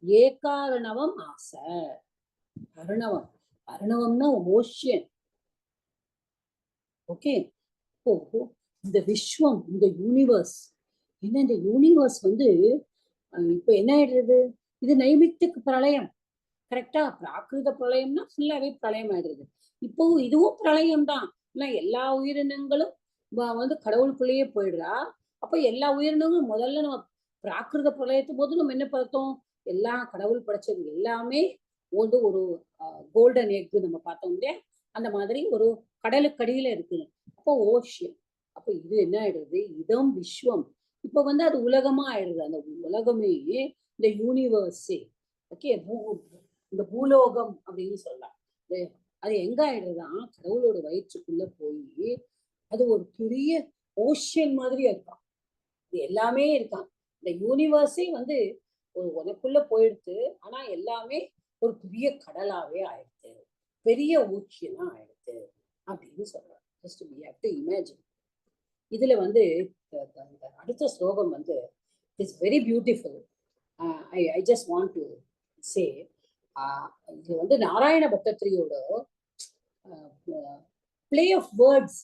ஏகாரணவம் ஆசை. அருணவம், அருணவம்னா ஓஷியன். ஓகே, இப்போ இந்த விஸ்வம், இந்த யூனிவர்ஸ், என்ன இந்த யூனிவர்ஸ் வந்து இப்ப என்ன ஆயிடுறது? இது நைமித்திக் பிரளயம். கரெக்டா? பிராகிருத பிரளயம்னா ஃபுல்லாவே பிரளயம் ஆயிடுறது. இப்போ இதுவும் பிரளயம் தான். எல்லா உயிரினங்களும் வந்து கடவுளுக்குள்ளேயே போயிடுறா. அப்ப எல்லா உயிரினங்களும் முதல்ல நம்ம பிராகிருத பிரளயத்து போது நம்ம என்ன பார்த்தோம்? எல்லா கடவுள் படைச்சது எல்லாமே வந்து ஒரு கோல்டன் எக் நம்ம பார்த்தோம் இல்லையா? அந்த மாதிரி ஒரு கடலுக்கடியில இருக்கு. அப்போ ஓஷியன். அப்ப இது என்ன ஆயிடுறது? இதம் விஸ்வம். இப்ப வந்து அது உலகமா ஆயிடுது. அந்த உலகமே இந்த யூனிவர்ஸே. ஓகே, இந்த பூலோகம் அப்படின்னு சொல்லலாம். அது எங்க ஆயிடுறதுதான்? கடவுளோட வயிற்றுக்குள்ள போய் அது ஒரு பெரிய ஓஷியன் மாதிரி இருக்கான். இது எல்லாமே இருக்கான். இந்த யூனிவர்ஸே வந்து ஒரு உனக்குள்ள போயிடுது. ஆனா எல்லாமே ஒரு பெரிய கடலாவே ஆயிடுது, பெரிய ஓஷியனா ஆயிடுது அப்படின்னு சொல்றாங்க. Just we have to imagine. இதுல வந்து அடுத்த ஸ்லோகம் வந்து it's very beautiful. I just want to say இது வந்து நாராயண பட்டத்திரியோட பிளே ஆஃப் வேர்ட்ஸ்.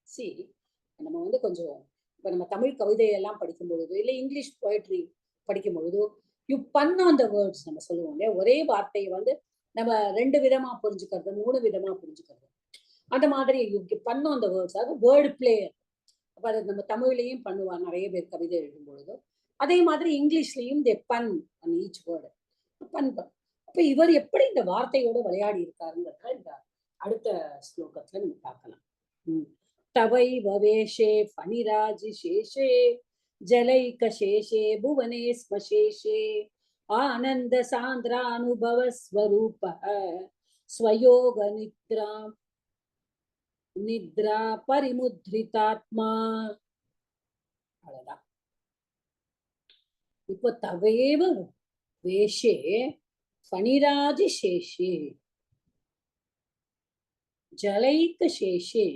சி, நம்ம வந்து கொஞ்சம் இப்போ நம்ம தமிழ் கவிதையெல்லாம் படிக்கும் பொழுது இல்லை இங்கிலீஷ் போயட்ரி படிக்கும் பொழுது you pun on the words நம்ம சொல்லுவோம் இல்லையா? ஒரே வார்த்தையை வந்து நம்ம 2 விதமா புரிஞ்சுக்கிறது, 3 விதமா புரிஞ்சுக்கிறது. அந்த மாதிரி you pun on the words, அது வேர்டு பிளே. அப்போ அதை நம்ம தமிழ்லையும் பண்ணுவாங்க நிறைய பேர் கவிதை எழுதும் பொழுது. அதே மாதிரி இங்கிலீஷ்லையும் தே பன் ஆன் ஈச் வேர்டு. பன். அப்ப இவர் எப்படி இந்த வார்த்தையோட விளையாடி இருக்காருங்கிறத இந்த அடுத்த ஸ்லோகத்துல நம்ம பார்க்கலாம். தவைவ வேஷே ஃபணிராஜி சேஷே ஜலைக சேஷே புவனே ஸ்மசேஷே ஆனந்த சாந்திரானுபவ ஸ்வரூபः ஸ்வயோக நித்ரா பரிமுத்ரிதாத்மா. அவ்வளவுதான். இப்போ தவைவ வேஷே ஃபணிராஜி சேஷே ஜலைக்க சேஷே.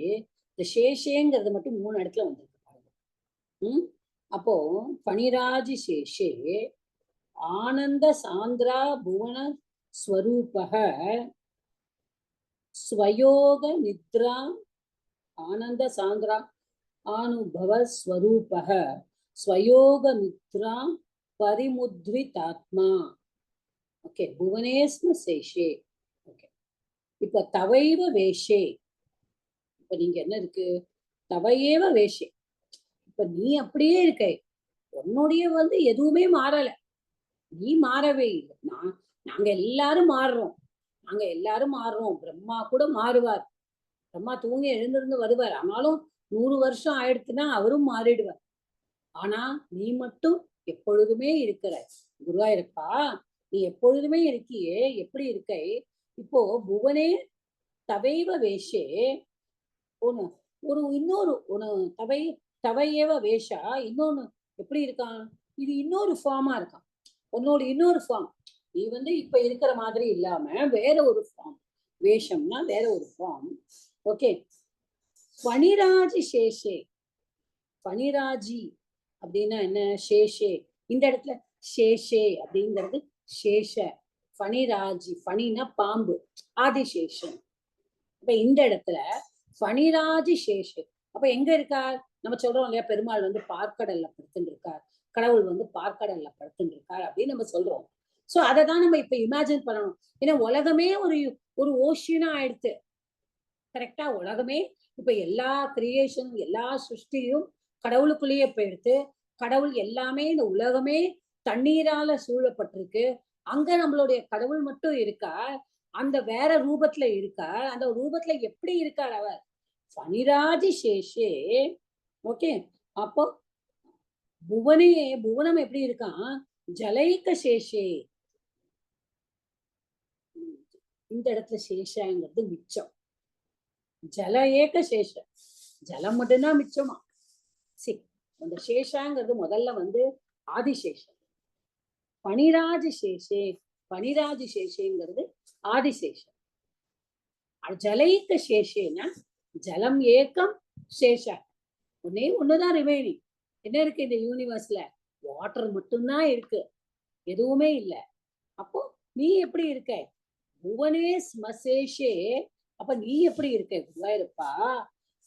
இந்த சேஷேங்கிறது மட்டும் 3 இடத்துல வந்திருக்கு பாருங்க. அப்போ ஃபணிராஜி சேஷே ஆனந்த சாந்திரா புவன ஸ்வரூபः ஸ்வயோக நித்ரா ஆனந்த சாந்திரா அனுபவ ஸ்வரூபः ஸ்வயோக நித்ரா பரிமுத்ரிதாத்மா. ஓகே, புவனேஸ்ம சேஷே. ஓகே, இப்ப தவைவ வேஷே. இப்ப நீங்க என்ன இருக்கு? தவையேவ வேஷே. இப்ப நீ அப்படியே இருக்க. உன்னுடைய வந்து எதுவுமே மாறல. நீ மாறவே இல்லை. நாங்க எல்லாரும் மாறுறோம். பிரம்மா கூட மாறுவார். பிரம்மா தூங்கி எழுந்திருந்து வருவார். ஆனாலும் 100 வருஷம் ஆயிடுச்சுன்னா அவரும் மாறிடுவார். ஆனா நீ மட்டும் எப்பொழுதுமே இருக்கிற. குருவாயிருப்பா, நீ எப்பொழுதுமே இருக்கியே. எப்படி இருக்கை? இப்போ புவனே தவைவ வேஷே ஒரு இன்னொரு தவையேவ வேஷா இன்னொன்னு எப்படி இருக்கான்? இது இன்னொரு ஃபார்மா இருக்கான். உன்னோட இன்னொரு ஃபார்ம். நீ வந்து இப்ப இருக்கிற மாதிரி இல்லாம வேற ஒரு ஃபார்ம். வேஷம்னா வேற ஒரு ஃபார்ம். ஓகே, ஃபணிராஜி சேஷே. ஃபணிராஜி அப்படின்னா என்ன? சேஷே. இந்த இடத்துல சேஷே அப்படிங்கிறது சேஷ. ஃபணிராஜி, ஃபணினா பாம்பு, ஆதிசேஷன். அப்ப இந்த இடத்துல ஃபணிராஜி சேஷே. அப்ப எங்க இருக்கார்? நம்ம சொல்றோம் இல்லையா, பெருமாள் வந்து பார்க்கடல்ல படுத்துட்டு இருக்கார், கடவுள் வந்து பார்க்கடல்ல படுத்துட்டு இருக்கார் அப்படின்னு நம்ம சொல்றோம். சோ அதை தான் நம்ம இப்ப இமேஜின் பண்ணணும். ஏன்னா உலகமே ஒரு ஓஷியனா ஆயிடுச்சு. கரெக்டா? உலகமே இப்ப எல்லா கிரியேஷன், எல்லா சிருஷ்டியும் கடவுளுக்குள்ளேயே போயிடுத்து. கடவுள் எல்லாமே, இந்த உலகமே தண்ணீரால சூழப்பட்டிருக்கு. அங்க நம்மளுடைய கடவுள் மட்டும் இருக்கா? அந்த வேற ரூபத்துல இருக்கா? அந்த ரூபத்துல எப்படி இருக்கார் அவர்? ஃபணிராஜி சேஷே ஓகே, அப்போ புவனம் எப்படி இருக்கான்? ஜலைக சேஷே. இந்த இடத்துல சேஷங்கிறது மிச்சம். ஜல ஏக சேஷ, ஜலம் மட்டும்தான் மிச்சமா. சரி, அந்த சேஷங்கிறது முதல்ல வந்து ஆதிசேஷன். பனிராஜ சேஷே, பனிராஜ சேஷங்கிறது ஆதிசேஷன். ஜலைக சேஷேனா ஜலம் ஏக்கம் சேஷ, ஒண்ணுதான் ரிமைனிங். என்ன இருக்கு இந்த யூனிவர்ஸ்ல? வாட்டர் மட்டும்தான் இருக்கு, எதுவுமே இல்லை. அப்போ நீ எப்படி இருக்க? புவனே ஸ்மசேஷே. அப்ப நீ எப்படி இருக்க குருவாயிருப்பா?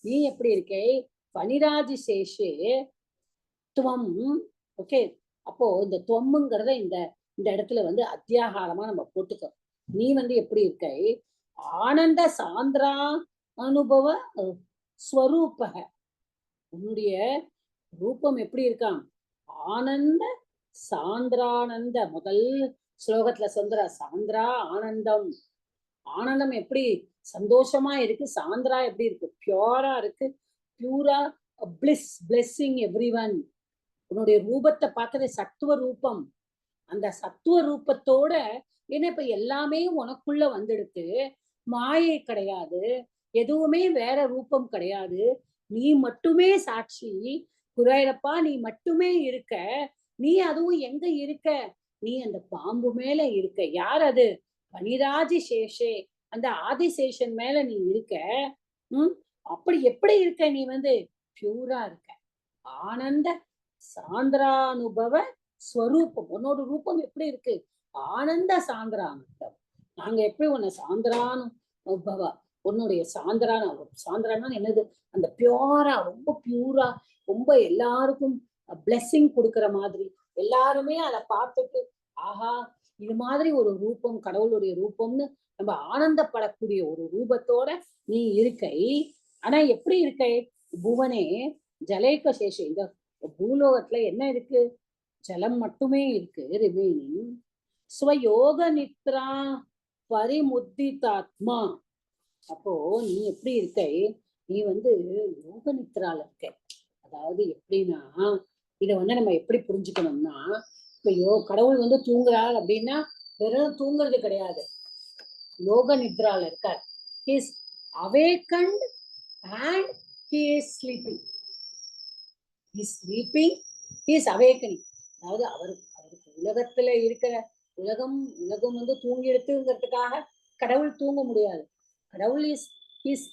நீ எப்படி இருக்க? பனிராஜி சேஷே துவம். ஓகே, அப்போ இந்த துவம்ங்கிறத இந்த இந்த இடத்துல வந்து அத்தியாகாரமா நம்ம போட்டுக்கோ. நீ வந்து எப்படி இருக்க? ஆனந்த சாந்திரா அனுபவ ஸ்வரூபக. உன்னுடைய ரூபம் எப்படி இருக்கான்? ஆனந்த சாந்திரானந்த. முதல் ஸ்லோகத்துல சொல்ற சாந்திரா ஆனந்தம். ஆனந்தம் எப்படி சந்தோஷமா இருக்கு, சாந்திரா எப்படி இருக்கு? பியூரா இருக்கு, பியூரா பிளிஸ், பிளெஸிங் எவ்ரிவன். உன்னுடைய ரூபத்தை பார்க்கறது சத்துவ ரூபம். அந்த சத்துவ ரூபத்தோட ஏன்னா இப்ப எல்லாமே உனக்குள்ள வந்துடுத்து. மாயை கிடையாது, எதுவுமே வேற ரூபம் கிடையாது. நீ மட்டுமே சாட்சி குருவாயூரப்பா, நீ மட்டுமே இருக்க. நீ அதுவும் எங்க இருக்க? நீ அந்த பாம்பு மேல இருக்க. யார் அது? பனிராஜி சேஷே, அந்த ஆதிசேஷன் மேல நீ இருக்க. அப்படி எப்படி இருக்க? நீ வந்து பியூரா இருக்க. ஆனந்த சாந்திரானுபவ ஸ்வரூபம். உன்னோட ரூபம் எப்படி இருக்கு? ஆனந்த சாந்திரானந்தம். நாங்க எப்படி உன்னை சாந்திரானுபவ, உன்னுடைய சாந்திரானா என்னது? அந்த பியூரா, ரொம்ப பியூரா, ரொம்ப எல்லாருக்கும் பிளெஸிங் கொடுக்குற மாதிரி, எல்லாருமே அதை பார்த்துட்டு ஆஹா இது மாதிரி ஒரு ரூபம் கடவுளுடைய ரூபம்னு நம்ம ஆனந்தப்படக்கூடிய ஒரு ரூபத்தோட நீ இருக்கை. ஆனா எப்படி இருக்கை? புவனே ஜலேக சேஷ. இந்த பூலோகத்துல என்ன இருக்கு? ஜலம் மட்டுமே இருக்கு ரிமைனிங். ஸ்வயோக நித்ரா பரிமுத்திதாத்மா. அப்போ நீ எப்படி இருக்க? நீ வந்து யோக நித்ரால இருக்க. அதாவது எப்படின்னா இத வந்து நம்ம எப்படி புரிஞ்சுக்கணும்னா, இப்ப கடவுள் வந்து தூங்குறாள் அப்படின்னா வெறும் தூங்குறது கிடையாது, யோக நித்ரால இருக்கார். He is awakened and he is sleeping. He is sleeping, he is awakening. அதாவது அவருக்கு உலகத்துல இருக்கிற உலகம் வந்து தூங்கி எடுத்துங்கிறதுக்காக கடவுள் தூங்க முடியாது. கடவுள் is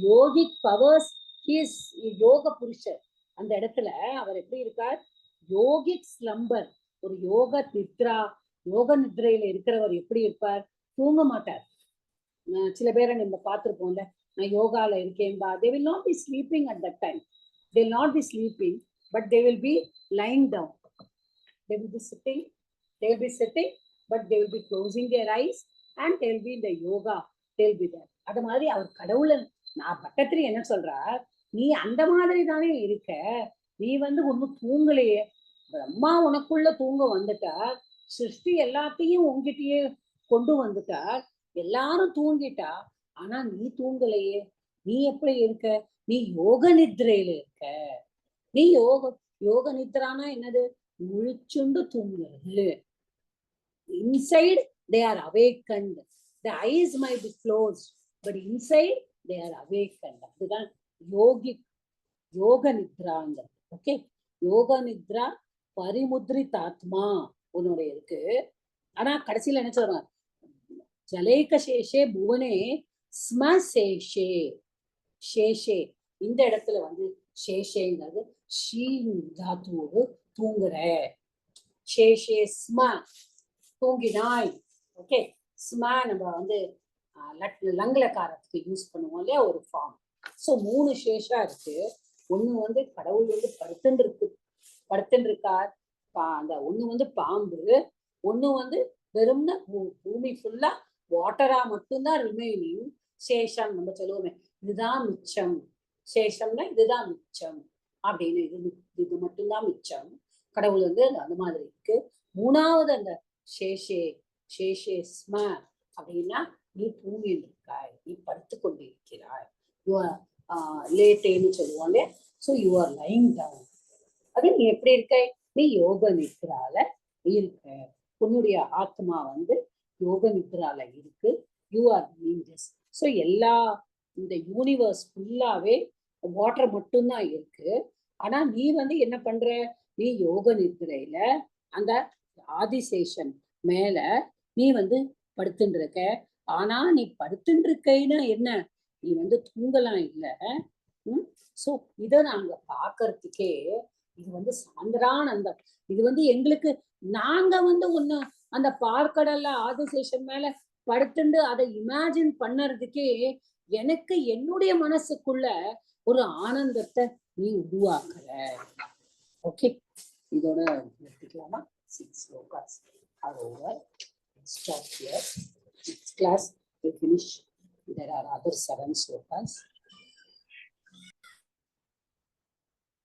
yogic powers, he is யோக புருஷர். அந்த இடத்துல அவர் எப்படி இருக்கார்? யோகிக் ஸ்லம்பர், ஒரு யோக நித்ரா, யோக நித்ரையில இருக்கிறவர் எப்படி இருப்பார்? தூங்க மாட்டார். சில பேரை நம்ம பார்த்திருப்போம்ல, நான் யோகால இருக்கேன்பா. They will not be sleeping at that time. They will not be sleeping, but they will be lying down. They will be sitting, but they will be closing their eyes and they will be in the yoga. They will be there. அது மாதிரி அவர் கடவுளை நான் பக்கத்துல என்ன சொல்றார்? நீ அந்த மாதிரி தானே இருக்க. நீ வந்து ஒன்னும் தூங்கலையே. பிரம்மா உனக்குள்ள தூங்க வந்துட்டார், சிருஷ்டி எல்லாத்தையும் உங்ககிட்டயே கொண்டு வந்துட்டார், எல்லாரும் தூங்கிட்டா. ஆனா நீ தூங்கலையே. நீ எப்படி இருக்க? நீ யோக நித்ரையில இருக்க. நீ யோக நித்ரானா என்னது? முழிச்சுண்டு தூங்குறது. Inside they are awakened. The eyes might be closed, but inside they are awakened. அதுதான் யோக நித்ராங்க. ஓகே, யோக நித்ரா பரிமுத்ரிதாத்மா உன்னுடைய இருக்கு. ஆனா கடைசியில என்ன சொல்றாங்க? ஜலேக சேஷே புவனே ஸ்ம சேஷே. சேஷே இந்த இடத்துல வந்து சேஷேங்கிறது ஷீ தாத்துவோடு தூங்குற. சேஷே ஸ்ம தூங்கினாய். ஓகே, ஸ்ம நம்ம வந்து லங்கலக்காரத்துக்கு யூஸ் பண்ணுவோம் இல்லையா, ஒரு ஃபார்ம். ஸோ 3 சேஷா இருக்கு. ஒண்ணு வந்து கடவுள் வந்து படுத்துன்னு இருக்கார். அந்த ஒண்ணு வந்து பாம்பு, ஒண்ணு வந்து வெறும்னா பூமி ஃபுல்லா வாட்டரா மட்டும்தான் ரிமைனிங். சேஷம் நம்ம சொல்லுவோமே, இதுதான் மிச்சம். சேஷம்னா இதுதான் மிச்சம் அப்படின்னு, இது மட்டும்தான் மிச்சம். கடவுள் வந்து அந்த மாதிரி இருக்கு. 3வது அந்த சேஷே ஸ்ம அப்படின்னா நீ தூங்கிட்டு இருக்காய், நீ படுத்து கொண்டு இருக்கிறாய். லேட்டேன்னு சொல்லுவோம் இல்லையா, so you are lying down. அது நீ எப்படி இருக்க? நீ யோக நித்ரால இருக்க. உன்னுடைய ஆத்மா வந்து யோக நித்ரால இருக்கு. You are doing this. So எல்லா இந்த யூனிவர்ஸ் ஃபுல்லாவே வாட்டர் மட்டும்தான் இருக்கு. ஆனா நீ வந்து என்ன பண்ற? நீ யோக நித்ரையில அந்த ஆதிசேஷன் மேல நீ வந்து படுத்துட்டு இருக்க. ஆனா நீ படுத்துட்டு இருக்கைன்னா என்ன? நீ வந்து தூங்கலாம் இல்ல. சோ இத நாங்க பாக்குறதுக்கே இது வந்து சாந்திரானந்தம். இது வந்து எங்களுக்கு நாங்க வந்து ஒண்ணு அந்த பார்க்கடல்ல ஆதிசேஷன் மேல படுத்துண்டு அதை இமேஜின் பண்ணறதுக்கே எனக்கு என்னுடைய மனசுக்குள்ள ஒரு ஆனந்தத்தை நீ உருவாக்குற. ஓகே, இதோட நிறுத்திக்கலாமா? 6 slokas are over. Stop here. Next class we finish. There are other 7 slokas.